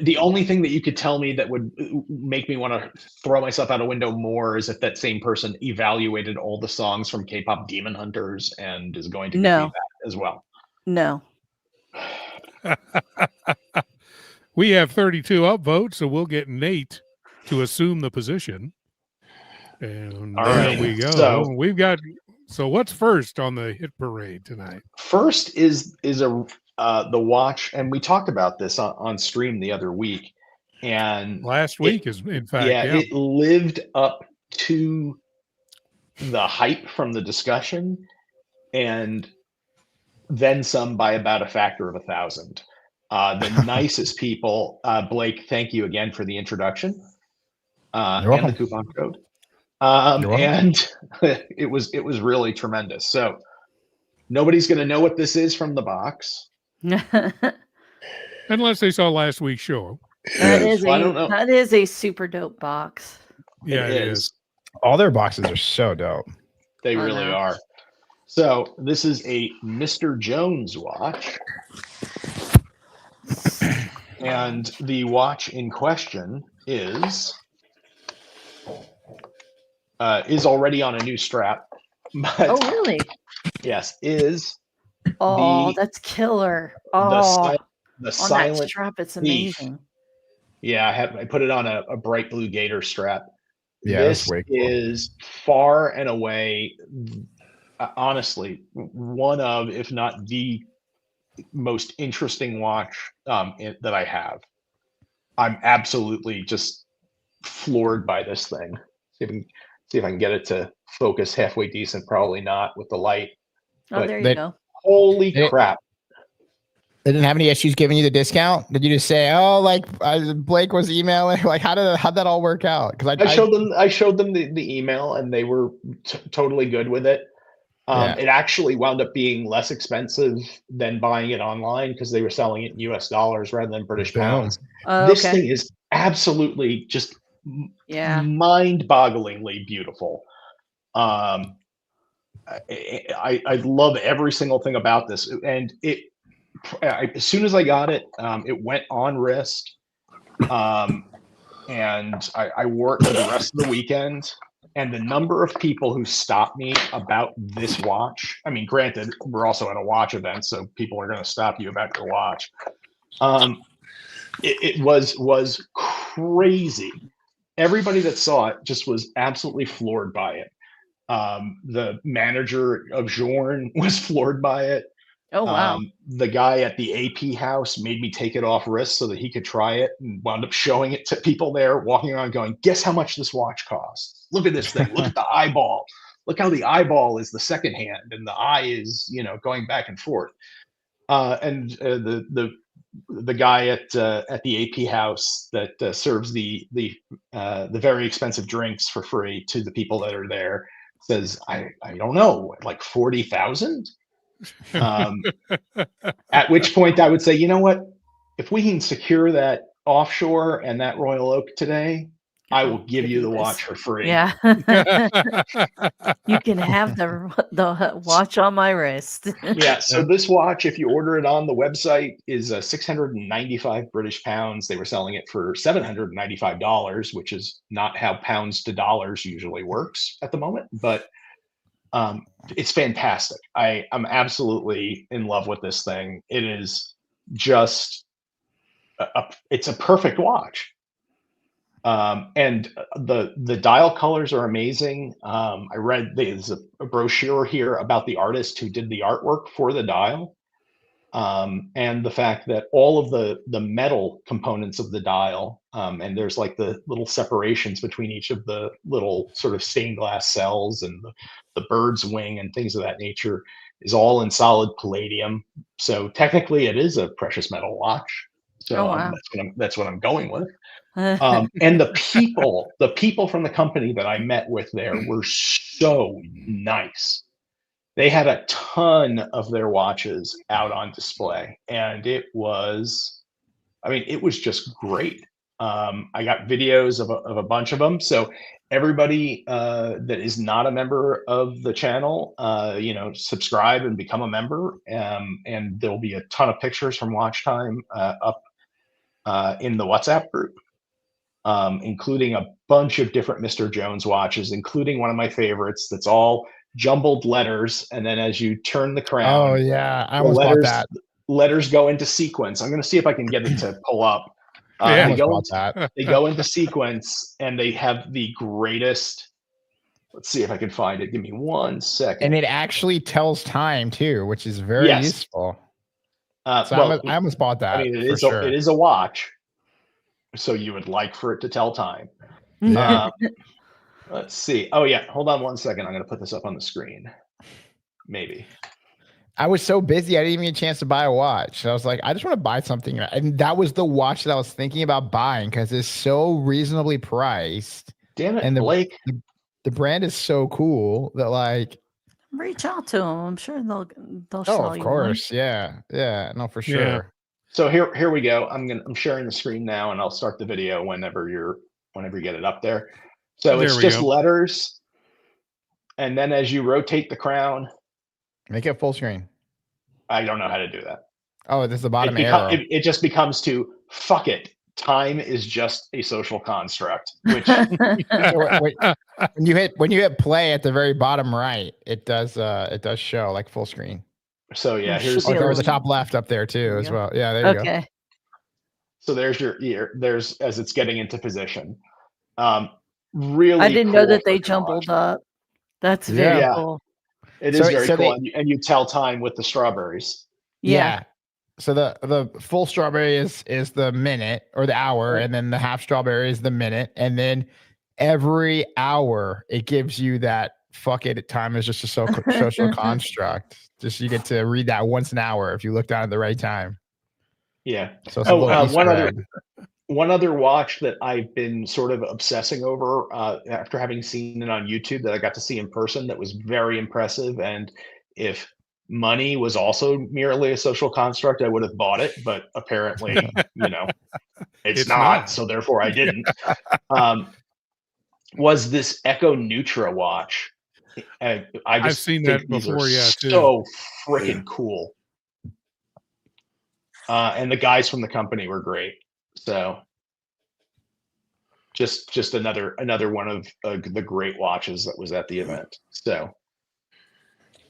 The only thing that you could tell me that would make me want to throw myself out a window more is if that same person evaluated all the songs from K-pop Demon Hunters and is going to do that as well. No. We have 32 upvotes, so we'll get Nate to assume the position. And there we go. So what's first on the hit parade tonight? First is the watch, and we talked about this on stream the other week. And last week is, in fact, it lived up to the hype from the discussion, and then some by about a factor of 1,000. The nicest people, Blake, thank you again for the introduction and the coupon code. And it was really tremendous. So nobody's going to know what this is from the box. Unless they saw last week's show. That is a super dope box. Yeah, it is. All their boxes are so dope. They really are. So this is a Mr. Jones watch. And the watch in question is already on a new strap. But really? Yes, is. That's killer. The silent that strap, it's amazing. Yeah, I put it on a bright blue gator strap. Yeah, this is far and away, honestly, one of, if not the most interesting watch that I have. I'm absolutely just floored by this thing. See if I can get it to focus halfway decent. Probably not with the light. But there you go. Holy crap. They didn't have any issues giving you the discount? Did you just say, Blake was emailing? How'd that all work out? Because I showed them the email, and they were totally good with it. It actually wound up being less expensive than buying it online because they were selling it in US dollars rather than British pounds. This thing is absolutely just mind-bogglingly beautiful. I love every single thing about this, and as soon as I got it, it went on wrist, and I wore it for the rest of the weekend. And the number of people who stopped me about this watch, I mean, granted, we're also at a watch event, so people are going to stop you about your watch. It was crazy. Everybody that saw it just was absolutely floored by it. The manager of Journe was floored by it. Oh, wow. The guy at the AP house made me take it off wrist so that he could try it, and wound up showing it to people there, walking around going, guess how much this watch costs? Look at this thing. Look at the eyeball. Look how the eyeball is the second hand and the eye is, going back and forth. The guy at the AP house that serves the very expensive drinks for free to the people that are there says, I don't know, like 40,000. At which point I would say, you know what? If we can secure that offshore and that Royal Oak today, I will give you the watch for free. Yeah. You can have the watch on my wrist. Yeah. So this watch, if you order it on the website, is 695 British pounds. They were selling it for $795, which is not how pounds to dollars usually works at the moment, but it's fantastic. I'm absolutely in love with this thing. It is just it's a perfect watch. And the dial colors are amazing. I read there's a brochure here about the artist who did the artwork for the dial. And the fact that all of the metal components of the dial, and there's like the little separations between each of the little sort of stained glass cells and the bird's wing and things of that nature, is all in solid palladium. So technically it is a precious metal watch. So wow. That's what I'm going with. And the people from the company that I met with there were so nice. They had a ton of their watches out on display, and it was just great. I got videos of a bunch of them. So everybody that is not a member of the channel, subscribe and become a member. And there'll be a ton of pictures from Watch Time up in the WhatsApp group. Including a bunch of different Mr. Jones watches, including one of my favorites that's all jumbled letters. And then as you turn the crown, oh yeah, I almost bought that. Letters go into sequence. I'm going to see if I can get it to pull up. They go into sequence, and they have the greatest. Let's see if I can find it. Give me 1 second. And it actually tells time too, which is very useful. I almost bought that. I mean, it is a watch. So you would like for it to tell time. Yeah. Let's see. Oh yeah. Hold on 1 second. I'm going to put this up on the screen. Maybe. I was so busy. I didn't even get a chance to buy a watch. I was like, I just want to buy something. And that was the watch that I was thinking about buying because it's so reasonably priced. Damn it, and Blake. The brand is so cool that like. Reach out to them. I'm sure they'll Oh, sell of you course. One. Yeah. No, for sure. Yeah. So here we go. I'm sharing the screen now, and I'll start the video whenever you get it up there. So it's just letters, and then as you rotate the crown, make it full screen. I don't know how to do that. Oh, this is the bottom arrow. It just becomes to fuck it. Time is just a social construct. Which when you hit play at the very bottom right, it does show like full screen. So yeah, there's a top left up there too as well. Yeah, there you go. So there's your ear. There's as it's getting into position. Really, I didn't know that they jumbled up. That's very cool. It is very cool, and you tell time with the strawberries. Yeah. So the full strawberry is the minute or the hour, and then the half strawberry is the minute, and then every hour it gives you that fuck it. Time is just a social construct. Just you get to read that once an hour if you look down at the right time. Yeah. So it's one other watch that I've been sort of obsessing over after having seen it on YouTube that I got to see in person that was very impressive. And if money was also merely a social construct, I would have bought it. But apparently, it's not. So therefore I didn't. Was this Echo Nutra watch. I've seen that before, too. So freaking cool. And the guys from the company were great. So just another one of the great watches that was at the event. So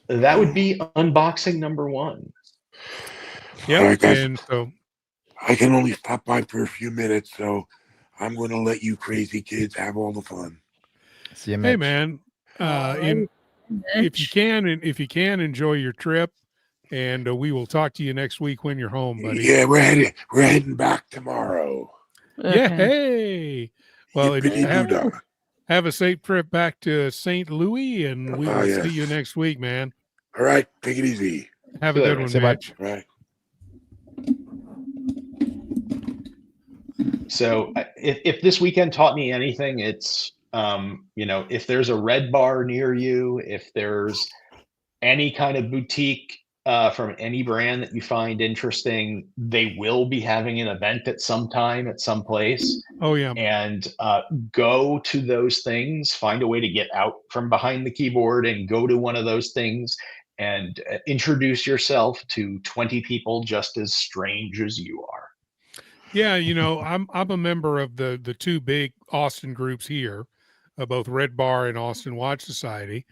that would be unboxing number 1. Yeah, All right, guys. and so I can only stop by for a few minutes, so I'm going to let you crazy kids have all the fun. See you, Mitch. Hey, man, if you can enjoy your trip, and we will talk to you next week when you're home, buddy. Yeah, we're heading back tomorrow. Okay. Yeah, hey. Well, have a safe trip back to St. Louis, and we will see you next week, man. All right, take it easy. Have a good one, Mitch. All right. So if this weekend taught me anything, it's, if there's a Red Bar near you, if there's any kind of boutique from any brand that you find interesting, they will be having an event at some time at some place. Oh, yeah. And go to those things, find a way to get out from behind the keyboard and go to one of those things and introduce yourself to 20 people just as strange as you are. Yeah, I'm a member of the 2 big Austin groups here, both Red Bar and Austin Watch Society.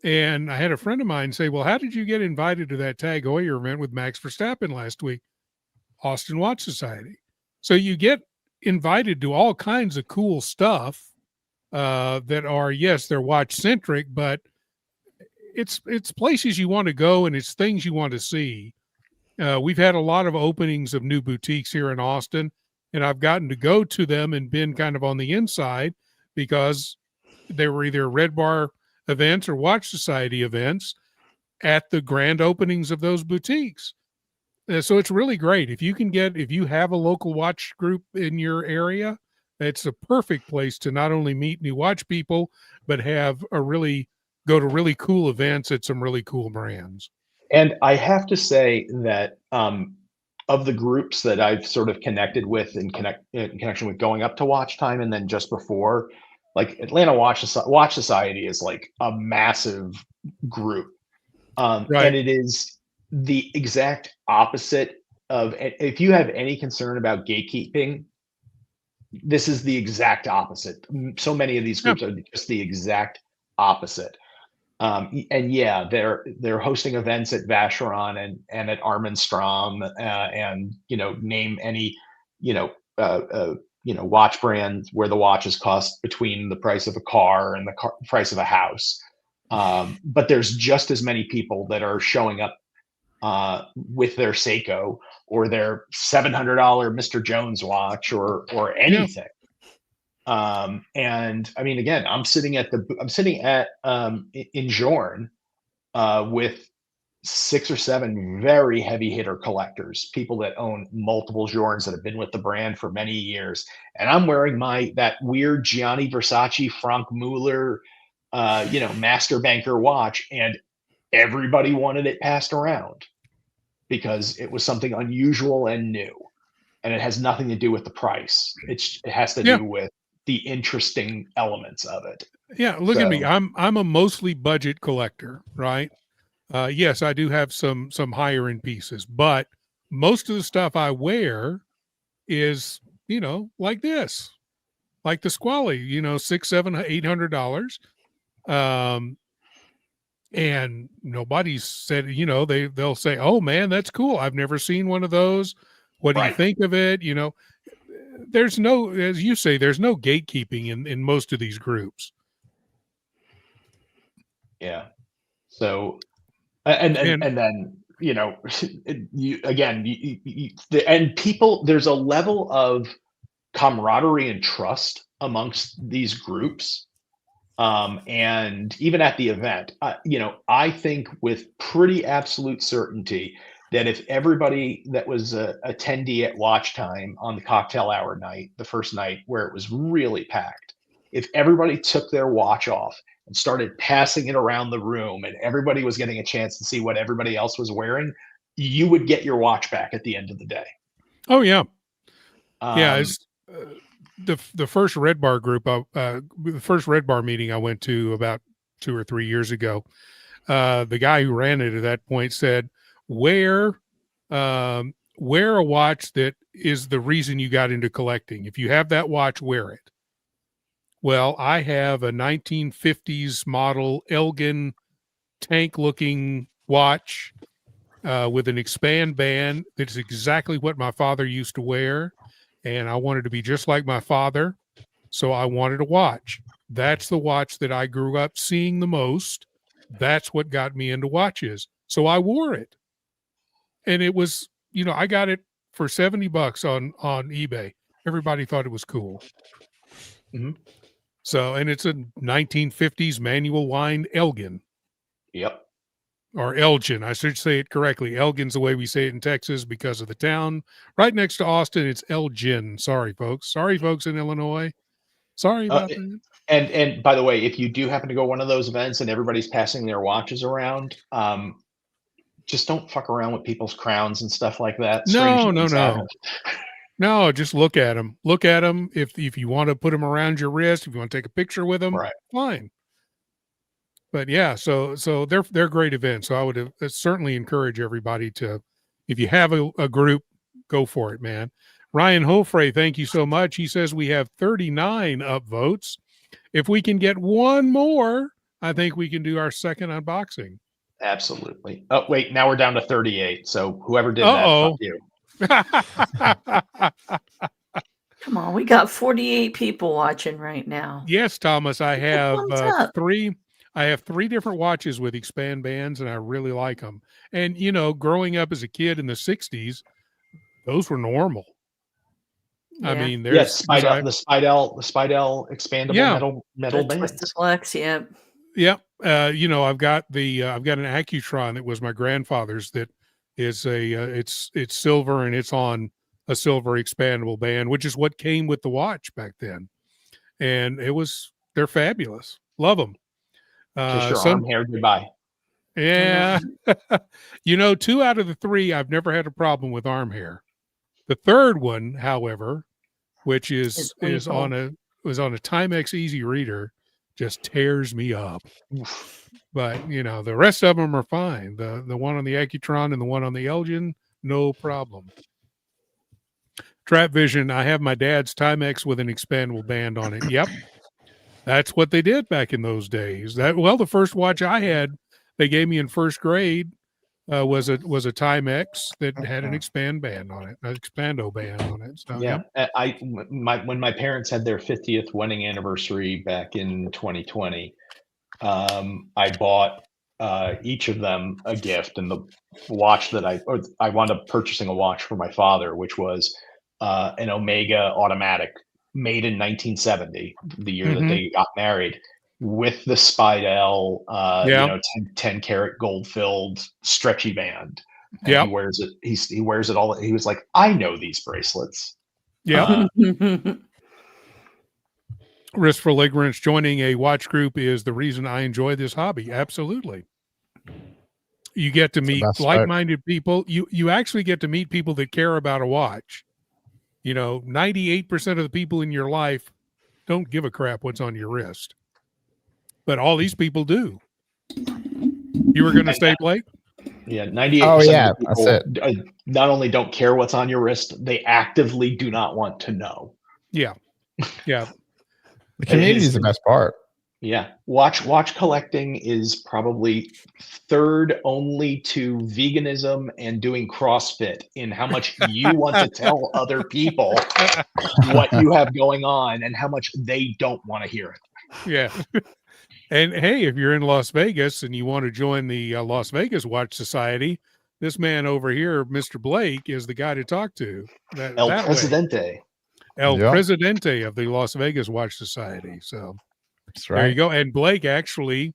And I had a friend of mine say, well, how did you get invited to that Tag Heuer event with Max Verstappen last week? Austin Watch Society. So you get invited to all kinds of cool stuff that are, yes, they're watch centric, but it's places you want to go and it's things you want to see. We've had a lot of openings of new boutiques here in Austin, and I've gotten to go to them and been kind of on the inside because they were either Red Bar events or Watch Society events at the grand openings of those boutiques. So it's really great. If you have a local watch group in your area, it's a perfect place to not only meet new watch people, but go to really cool events at some really cool brands. And I have to say that of the groups that I've sort of connected with in connection with going up to Watch Time and then just before, like Atlanta Watch Society is like a massive group. Right. And it is the exact opposite of, if you have any concern about gatekeeping, this is the exact opposite. So many of these groups are just the exact opposite. And yeah, they're hosting events at Vacheron and at Armenstrom, and name any watch brand where the watches cost between the price of a car and the price of a house. But there's just as many people that are showing up with their Seiko or their $700 Mr. Jones watch or anything. And I mean, again, I'm sitting at in Jorn with 6 or 7 very heavy hitter collectors, people that own multiple Jorns that have been with the brand for many years. And I'm wearing that weird Gianni Versace Franck Muller, master banker watch. And everybody wanted it passed around because it was something unusual and new. And it has nothing to do with the price. It has to do with the interesting elements of it. Yeah, look at me. I'm a mostly budget collector, right? Yes, I do have some higher end pieces, but most of the stuff I wear is, like this, like the Squally, $600, $800. And nobody's said, they'll say, oh man, that's cool. I've never seen one of those. What do you think of it? There's no, as you say, there's no gatekeeping in most of these groups. Yeah. So, and then, people, there's a level of camaraderie and trust amongst these groups. And even at the event, I think with pretty absolute certainty that if everybody that was a attendee at Watch Time on the cocktail hour night, the first night where it was really packed, if everybody took their watch off and started passing it around the room and everybody was getting a chance to see what everybody else was wearing, you would get your watch back at the end of the day. Oh yeah. It's the first Red Bar group, the first Red Bar meeting I went to about 2 or 3 years ago. The guy who ran it at that point said, wear a watch that is the reason you got into collecting. If you have that watch, wear it. Well, I have a 1950s model Elgin tank-looking watch with an expand band. That's exactly what my father used to wear, and I wanted to be just like my father, so I wanted a watch. That's the watch that I grew up seeing the most. That's what got me into watches. So I wore it, and it was, I got it for $70 on eBay. Everybody thought it was cool. Mm-hmm. So, and it's a 1950s manual wind Elgin. Yep. Or Elgin. I should say it correctly. Elgin's the way we say it in Texas because of the town. Right next to Austin, it's Elgin. Sorry, folks. Sorry, folks in Illinois. Sorry about that. And by the way, if you do happen to go to one of those events and everybody's passing their watches around, just don't fuck around with people's crowns and stuff like that. No, just look at them. Look at them. If you want to put them around your wrist, if you want to take a picture with them, right, fine. But yeah, so they're great events. So I would certainly encourage everybody to, if you have a group, go for it, man. Ryan Hofrey, thank you so much. He says we have 39 upvotes. If we can get one more, I think we can do our second unboxing. Absolutely. Oh, wait, now we're down to 38. So whoever did that, fuck you. Come on, we got 48 people watching right now. Yes, Thomas, I have three. I have 3 different watches with expand bands, and I really like them. And growing up as a kid in the '60s, those were normal. Yeah. I mean, there's the Spidel expandable metal bands. Twisted flex, yeah. Yep. I've got an Accutron that was my grandfather's. That is it's silver, and it's on a silver expandable band, which is what came with the watch back then. And they're fabulous. Love them. Kiss your arm hair goodbye. Yeah. 2 out of the 3, I've never had a problem with arm hair. The third one, however, which is on a Timex Easy Reader, just tears me up. But the rest of them are fine. The one on the Accutron and the one on the Elgin, no problem. Trap Vision, I have my dad's Timex with an expandable band on it. Yep. That's what they did back in those days. The first watch I had, they gave me in first grade, was a Timex that had an expand band on it, an expando band on it. So, yeah, when my parents had their 50th wedding anniversary back in 2020, I bought each of them a gift, and the watch that I wound up purchasing a watch for my father, which was an Omega automatic, made in 1970, the year that they got married, with the Spidel 10 karat gold filled stretchy band. And he wears it. He wears it all. He was like, I know these bracelets. Yeah. Risk for Ligorance, joining a watch group is the reason I enjoy this hobby. Absolutely. You get to meet like-minded people. You actually get to meet people that care about a watch. 98% of the people in your life don't give a crap what's on your wrist, but all these people do. You were going to say, Blake? Yeah, 98% of people not only don't care what's on your wrist, they actively do not want to know. Yeah. Yeah. The community is the best part. Yeah. Watch collecting is probably third only to veganism and doing CrossFit in how much you want to tell other people what you have going on and how much they don't want to hear it. Yeah. And hey, if you're in Las Vegas and you want to join the Las Vegas Watch Society, this man over here, Mr. Blake, is the guy to talk to. El Presidente of the Las Vegas Watch Society. So that's right. There you go. And Blake actually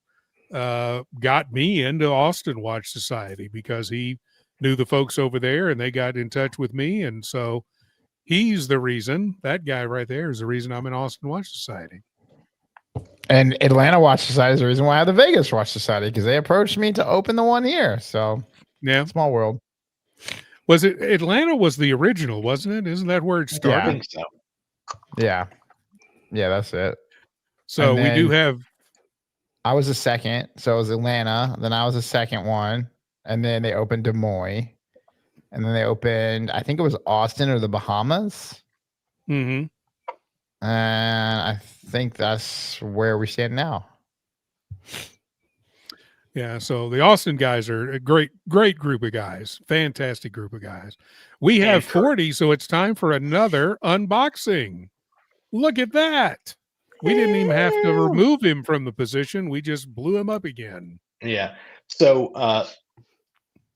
got me into Austin Watch Society because he knew the folks over there and they got in touch with me. And so he's the reason, that guy right there is the reason I'm in Austin Watch Society. And Atlanta Watch Society is the reason why I have the Vegas Watch Society, because they approached me to open the one here. So yeah, small world. Was it Atlanta was the original, wasn't it? Isn't that where it started? Yeah, I think so. Yeah. Yeah, that's it. So we do have. I was a second. So it was Atlanta. Then I was a second one. And then they opened Des Moines. And then they opened, I think it was Austin or the Bahamas. Mm-hmm. And I think that's where we stand now. Yeah, so the Austin guys are a great group of guys. Fantastic group of guys. We have 40, so it's time for another unboxing. Look at that. We didn't even have to remove him from the position. We just blew him up again. Yeah. So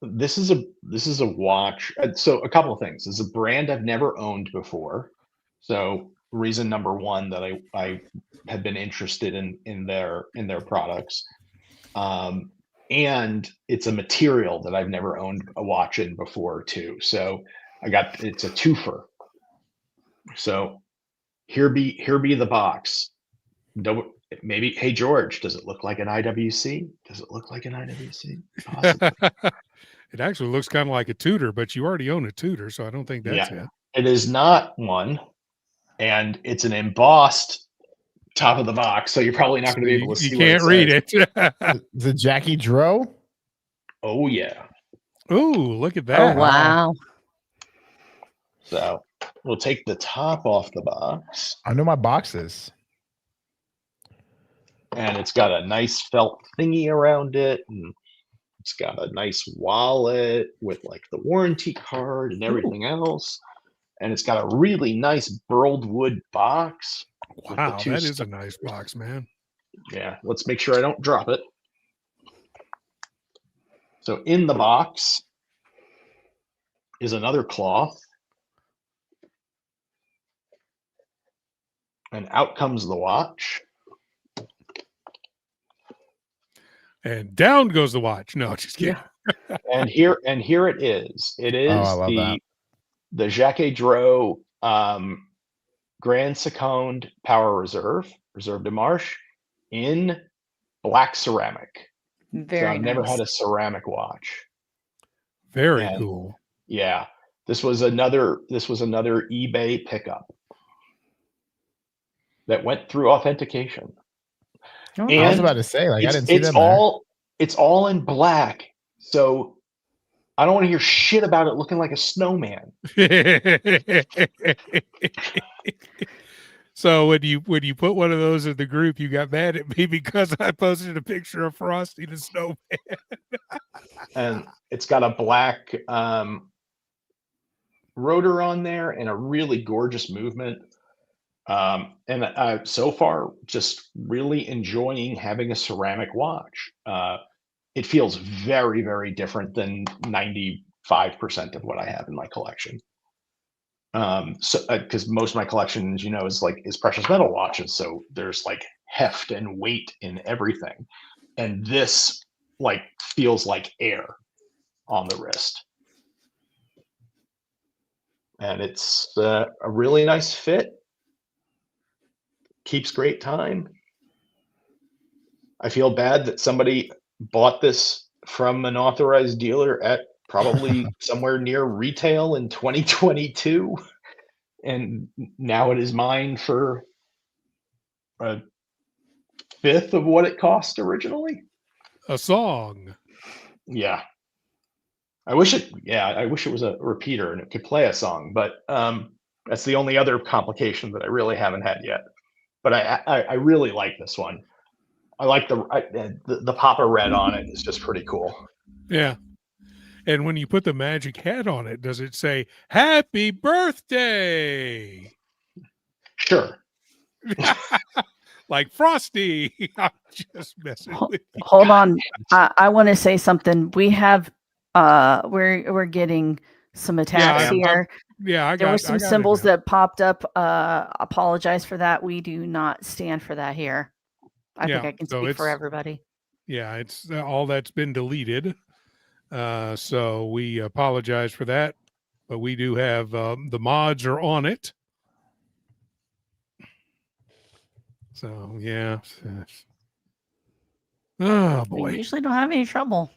this is a watch. So a couple of things. It's a brand I've never owned before. So reason number one that I have been interested in their products. And it's a material that I've never owned a watch in before too. So it's a twofer. So here be the box. Maybe, hey George, does it look like an IWC? Does it look like an IWC? Awesome. It actually looks kind of like a Tudor, but you already own a Tudor, so I don't think that's it. It is not one, and it's an embossed top of the box, so you're probably not going to be able to see. You can't read it. The Jackie Dro. Oh yeah. Oh, look at that! Oh wow. So we'll take the top off the box. I know my boxes. And it's got a nice felt thingy around it, and it's got a nice wallet with like the warranty card and everything else. And it's got a really nice burled wood box. Wow, that is a nice box, man. Yeah, let's make sure I don't drop it. So in the box is another cloth. And out comes the watch. And down goes the watch. No, just kidding. Yeah. and here it is. It is the Jacques Dro Grand Seconde Power Reserve de Marche in black ceramic. Very I've never had a ceramic watch. Very cool. Yeah. This was another eBay pickup that went through authentication. And I was about to say, like, I didn't see that. It's all in black, so I don't want to hear shit about it looking like a snowman. So when you put one of those in the group, you got mad at me because I posted a picture of Frosty the Snowman. And it's got a black rotor on there and a really gorgeous movement. And so far, just really enjoying having a ceramic watch. It feels very, very different than 95% of what I have in my collection. So because most of my collection, as you know, is precious metal watches. So there's like heft and weight in everything. And this like feels like air on the wrist. And it's a really nice fit. Keeps great time. I feel bad that somebody bought this from an authorized dealer at probably somewhere near retail in 2022, and now it is mine for a fifth of what it cost originally. A song. Yeah. I wish it was a repeater and it could play a song, but that's the only other complication that I really haven't had yet. But I really like this one. I like the Papa red on it. It's just pretty cool. Yeah. And when you put the magic hat on it, does it say "Happy Birthday"? Sure. Like Frosty. I'm just messing with you. Hold on. I want to say something. We have we're getting some attacks here. There were some symbols that popped up. Apologize for that. We do not stand for that here. I think I can speak for everybody. Yeah, it's all that's been deleted. So we apologize for that. But we do have the mods are on it. So yeah. Oh boy. We usually don't have any trouble.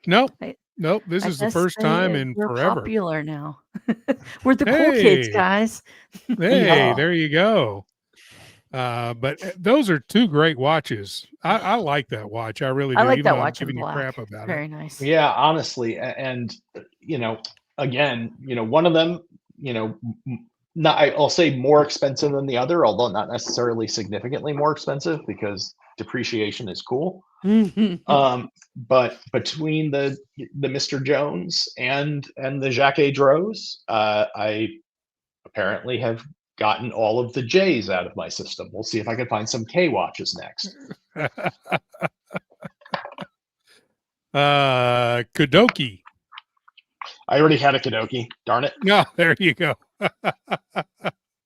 Nope. Nope. This is the first time in forever. We're popular now. We're the cool kids, guys. Hey, there you go. But those are two great watches. I like that watch. I really do. I like even that though watch I'm giving in you black. crap about Very it. nice. Yeah, honestly, and again, one of them, I'll say more expensive than the other, although not necessarily significantly more expensive because depreciation is cool. But between the Mr. Jones and the Jacques Droz, I apparently have gotten all of the J's out of my system. We'll see if I can find some K watches next. Kudoki. I already had a Kudoki. Darn it. No, there you go.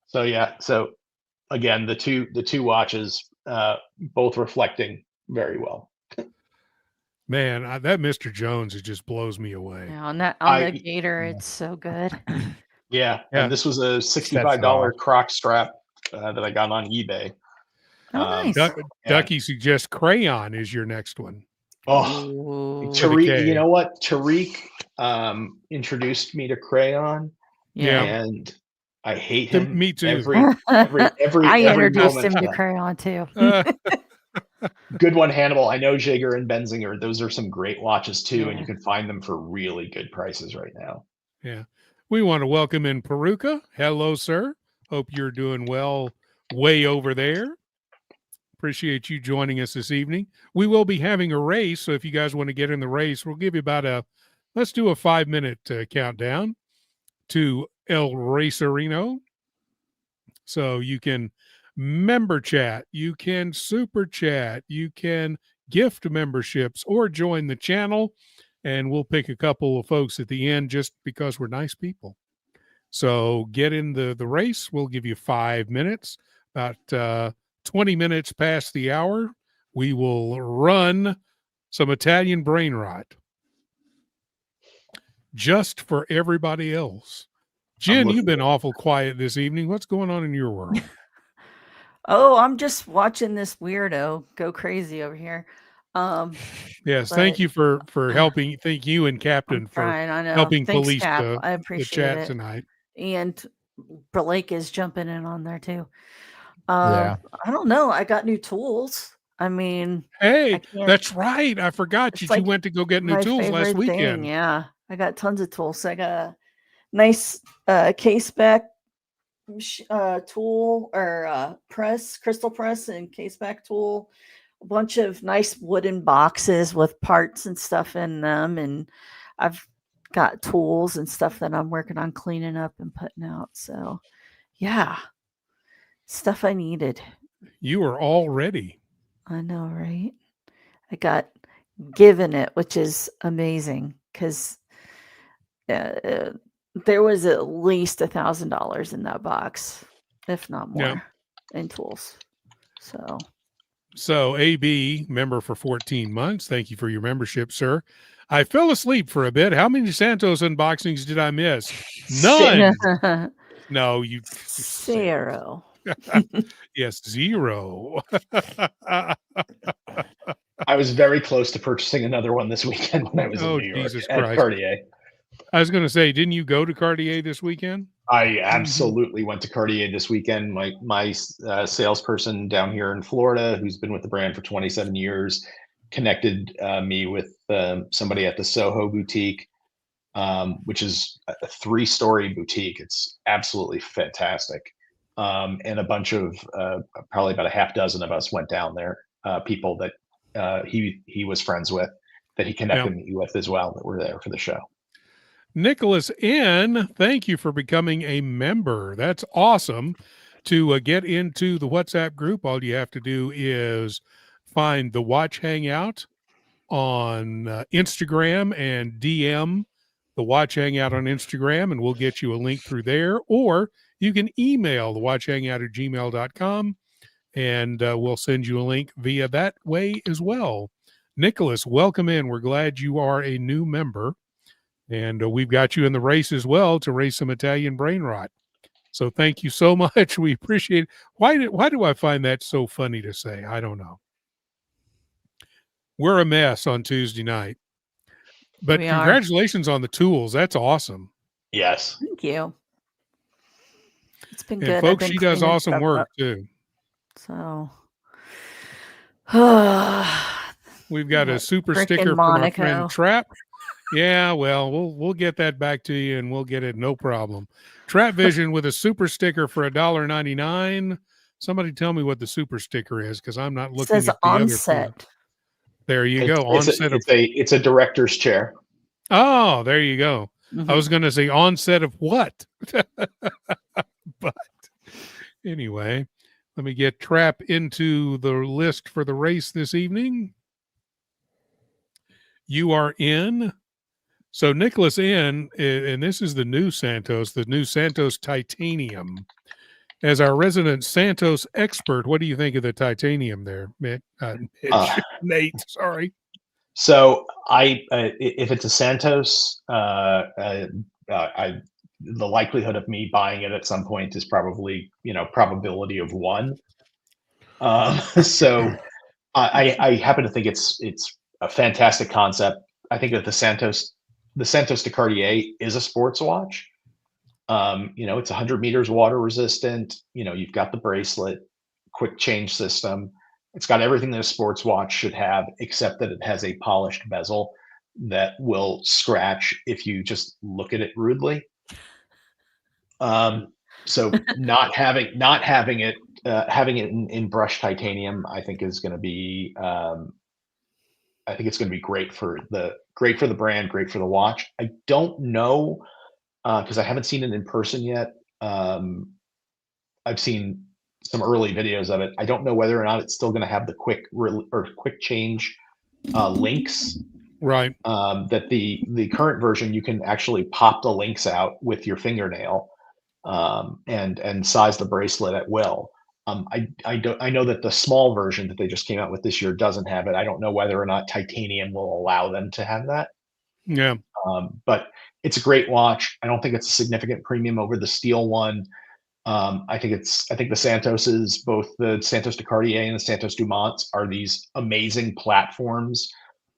So yeah. So again, the two watches, both reflecting very well. Man, that Mr. Jones, it just blows me away. Yeah, on the Gator, it's so good. Yeah, and this was a $65 croc strap that I got on eBay. Oh, nice. Ducky suggests crayon is your next one. Oh, Tariq, you know what? Tariq introduced me to crayon. Yeah, and I hate him. Me too. Every I introduced him to crayon too. Good one, Hannibal. I know Jaeger and Benzinger. Those are some great watches too, and you can find them for really good prices right now. Yeah. We want to welcome in Peruka. Hello, sir. Hope you're doing well way over there. Appreciate you joining us this evening. We will be having a race, so if you guys want to get in the race, we'll give you about let's do a 5-minute countdown to El Racerino. So you can member chat, you can super chat, you can gift memberships or join the channel, and we'll pick a couple of folks at the end just because we're nice people. So get in the race. We'll give you 5 minutes, about 20 minutes past the hour. We will run some Italian brain rot just for everybody else. Jen, you've been awful quiet this evening. What's going on in your world? Oh, I'm just watching this weirdo go crazy over here. Yes, thank you for helping. Thank you and Captain for helping police I appreciate the chat it tonight. And Blake is jumping in on there too. Yeah. I don't know. I got new tools. I mean, hey, that's right. I forgot you went to go get new tools last weekend. Yeah, I got tons of tools. I got a nice case back tool or crystal press and case back tool. A bunch of nice wooden boxes with parts and stuff in them, and I've got tools and stuff that I'm working on cleaning up and putting out. So, yeah, stuff I needed. You are all ready. I know, right? I got given it, which is amazing because there was at least $1,000 in that box, if not more, in tools. So AB, member for 14 months. Thank you for your membership, sir. I fell asleep for a bit. How many Santos unboxings did I miss? None. No, you. 0. Yes, 0. I was very close to purchasing another one this weekend when I was in New York at Cartier. I was going to say, didn't you go to Cartier this weekend? I absolutely went to Cartier this weekend. My salesperson down here in Florida, who's been with the brand for 27 years, connected me with somebody at the Soho boutique, which is a 3-story boutique. It's absolutely fantastic. And a bunch of probably about a half dozen of us went down there, people that he was friends with, that he connected me with as well, that were there for the show. Nicholas N., thank you for becoming a member. That's awesome. To get into the WhatsApp group, all you have to do is find the Watch Hangout on Instagram and DM the Watch Hangout on Instagram, and we'll get you a link through there. Or you can email the watchhangout@gmail.com, and we'll send you a link via that way as well. Nicholas, welcome in. We're glad you are a new member. And we've got you in the race as well to race some Italian brain rot. So thank you so much. We appreciate it. Why do I find that so funny to say? I don't know. We're a mess on Tuesday night. But congratulations on the tools. That's awesome. Yes. Thank you. It's been good. And folks, she does awesome work too. So we've got a super sticker from our friend Trap. Yeah, well, we'll get that back to you, and we'll get it no problem. Trap Vision with a super sticker for $1.99. Somebody tell me what the super sticker is, because I'm not It looking says at the other. onset. There you go. Onset of. It's a director's chair. Oh, there you go. Mhm. I was going to say onset of what? But anyway, let me get Trap into the list for the race this evening. You are in. So Nicholas in, and this is the new Santos Titanium. As our resident Santos expert, what do you think of the titanium there, Mitch? Nate? Sorry. So if it's a Santos, the likelihood of me buying it at some point is probably probability of 1. So I happen to think it's a fantastic concept. I think that the Santos de Cartier is a sports watch. It's 100 meters water resistant. You've got the bracelet, quick change system. It's got everything that a sports watch should have, except that it has a polished bezel that will scratch if you just look at it rudely. So having it in brushed titanium, I think is going to be. I think it's going to be great for the brand, great for the watch. I don't know because I haven't seen it in person yet. I've seen some early videos of it. I don't know whether or not it's still going to have the quick change links. Right. That the current version, you can actually pop the links out with your fingernail and size the bracelet at will. I know that the small version that they just came out with this year doesn't have it. I don't know whether or not titanium will allow them to have that. Yeah. But it's a great watch. I don't think it's a significant premium over the steel one. I think the Santoses, both the Santos de Cartier and the Santos Dumonts, are these amazing platforms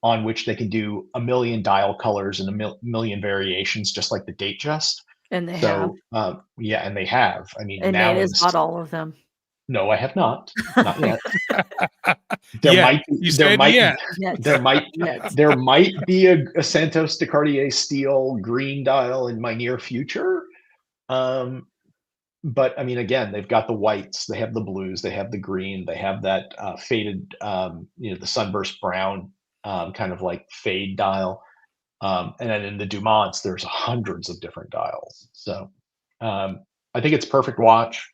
on which they can do a million dial colors and a million variations, just like the Datejust. And they have. Yeah, and they have. I mean, and now Nate has bought all of them. No, I have not. Not yet. There might be a Santos de Cartier steel green dial in my near future. But I mean, again, they've got the whites, they have the blues, they have the green, they have that faded, the sunburst brown kind of like fade dial. And then in the Dumonts, there's hundreds of different dials. So I think it's a perfect watch.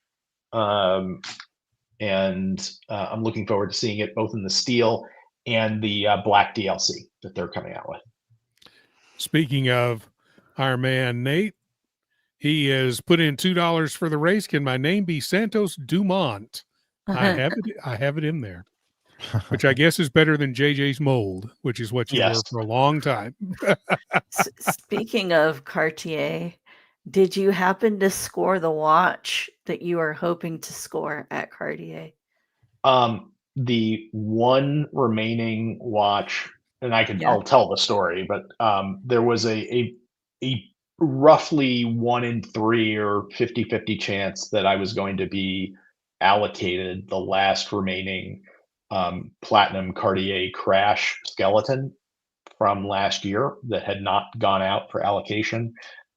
And I'm looking forward to seeing it both in the steel and the black DLC that they're coming out with. Speaking of our man, Nate, he has put in $2 for the race. Can my name be Santos Dumont? I have it in there, which I guess is better than JJ's mold, which is what you were for a long time. Speaking of Cartier, did you happen to score the watch that you were hoping to score at Cartier? The one remaining watch, and I'll tell the story, but there was a roughly 1 in 3 or 50-50 chance that I was going to be allocated the last remaining platinum Cartier crash skeleton from last year that had not gone out for allocation.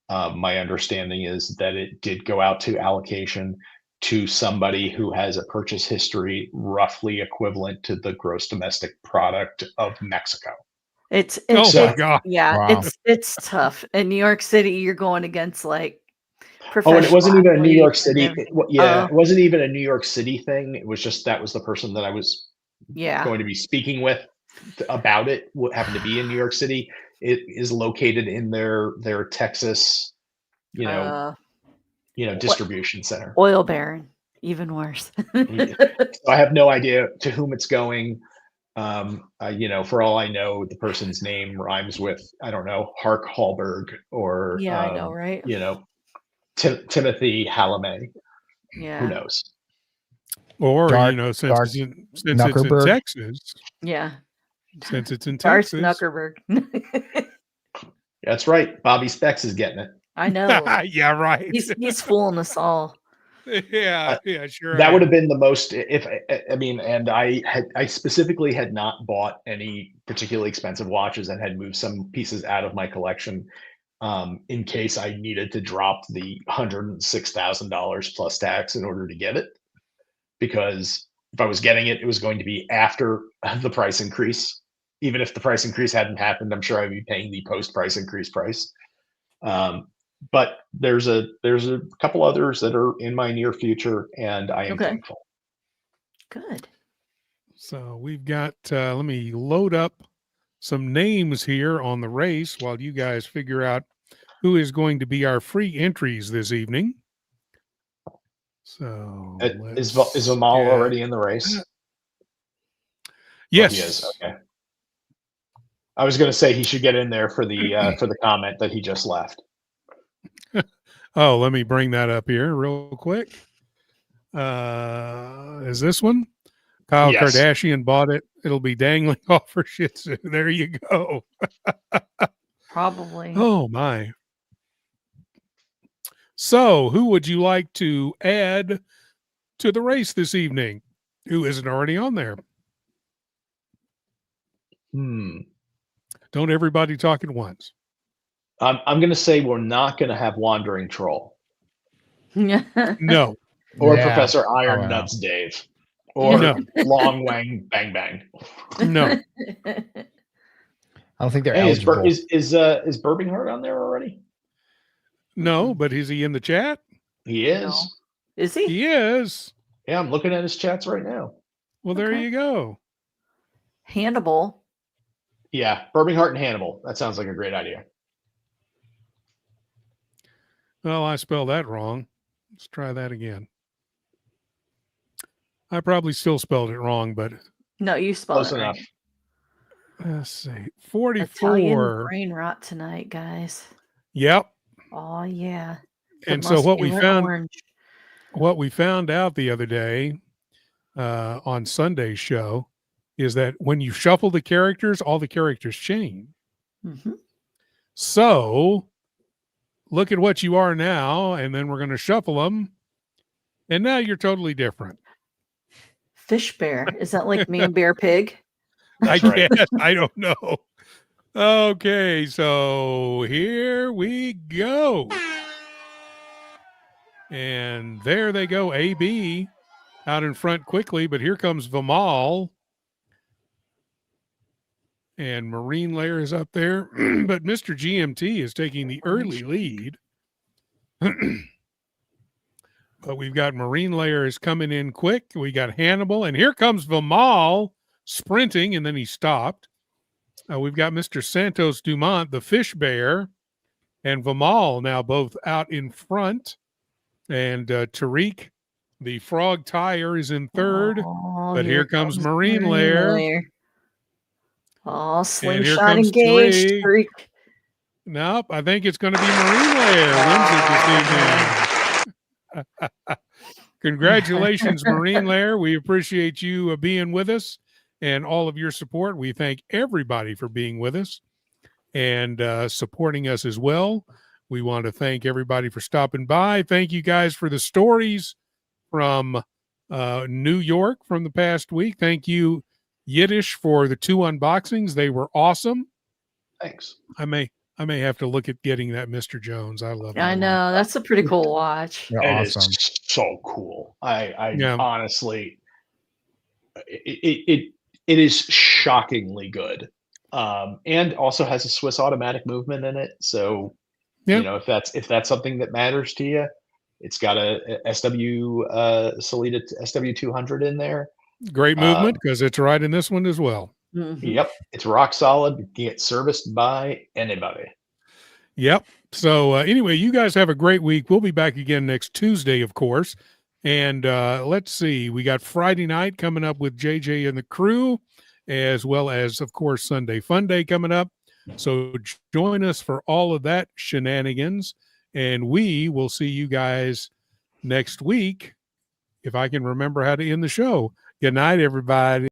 My understanding is that it did go out to allocation to somebody who has a purchase history roughly equivalent to the gross domestic product of Mexico. It's my God. Yeah, Wow. it's tough. In New York City, you're going against like professional. Oh, and it wasn't even a New York City. It wasn't even a New York City thing. It was just that was the person that I was going to be speaking with about it. What happened to be in New York City? It is located in their Texas, distribution center. Oil baron, even worse. So I have no idea to whom it's going. For all I know, the person's name rhymes with, I don't know, Hark Hallberg or I know, right? Timothy Chalamet. Yeah. Who knows? Or since it's in Texas. Yeah. Since it's in Texas. Zuckerberg. That's right. Bobby Specs is getting it. I know. Yeah, right. He's fooling us all. Yeah, yeah, sure. That would have been the most, if I mean, and I specifically had not bought any particularly expensive watches and had moved some pieces out of my collection in case I needed to drop the $106,000 plus tax in order to get it. Because if I was getting it, it was going to be after the price increase. Even if the price increase hadn't happened, I'm sure I'd be paying the post price increase price. But there's a couple others that are in my near future, and I am thankful. Good. So we've got, let me load up some names here on the race while you guys figure out who is going to be our free entries this evening. So is Amal already in the race? Yes. Oh, he is. Okay. I was going to say he should get in there for the comment that he just left. Oh, let me bring that up here real quick. Is this one? Kyle Kardashian bought it. It'll be dangling off her Shih Tzu. There you go. Probably. Oh, my. So, who would you like to add to the race this evening? Who isn't already on there? Don't everybody talk at once. I'm going to say we're not going to have Wandering Troll. No. Or Professor Iron Nuts Dave. Or Long Wang Bang Bang. No. I don't think they're eligible. Is Burbinghart on there already? No, but is he in the chat? He is. No. Is he? He is. Yeah, I'm looking at his chats right now. Well, there you go. Hannibal. Yeah, Burbinghart and Hannibal. That sounds like a great idea. Well, I spelled that wrong. Let's try that again. I probably still spelled it wrong, but no, you spelled close it enough. Right. Let's see. 44. Italian brain rot tonight, guys. Yep. Oh yeah. And so what we found out the other day on Sunday's show is that when you shuffle the characters, all the characters change. Mm-hmm. So look at what you are now, and then we're going to shuffle them, and now you're totally different. Fish bear. Is that like man, bear, pig? I guess. I don't know. Okay, so here we go. And there they go, AB out in front quickly, but here comes Vimal. And Marine Layer is up there, but Mr. GMT is taking the early lead. But we've got Marine Layer is coming in quick. We got Hannibal, and here comes Vimal sprinting, and then he stopped. We've got Mr. Santos Dumont, the fish bear, and Vimal now both out in front. And Tariq, the frog tire, is in third. But here comes Marine Layer. Oh, slingshot engaged. Tariq. Nope, I think it's going to be Marine Layer wins it this evening. Congratulations, Marine Layer. We appreciate you being with us and all of your support. We thank everybody for being with us and supporting us as well. We want to thank everybody for stopping by. Thank you guys for the stories from New York from the past week. Thank you, Yiddish, for the 2 unboxings. They were awesome. Thanks. I may have to look at getting that Mr. Jones. I love it. I know. That's a pretty cool watch. They're awesome. Is so cool. I honestly, it is shockingly good. And also has a Swiss automatic movement in it. So, you know, if that's something that matters to you, it's got a SW Solita SW200 in there. Great movement because it's right in this one as well. Mm-hmm. Yep. It's rock solid. You can get serviced by anybody. Yep. So anyway, you guys have a great week. We'll be back again next Tuesday, of course. And let's see, we got Friday night coming up with JJ and the crew, as well as, of course, Sunday Fun Day coming up. So join us for all of that shenanigans. And we will see you guys next week, if I can remember how to end the show. Good night, everybody.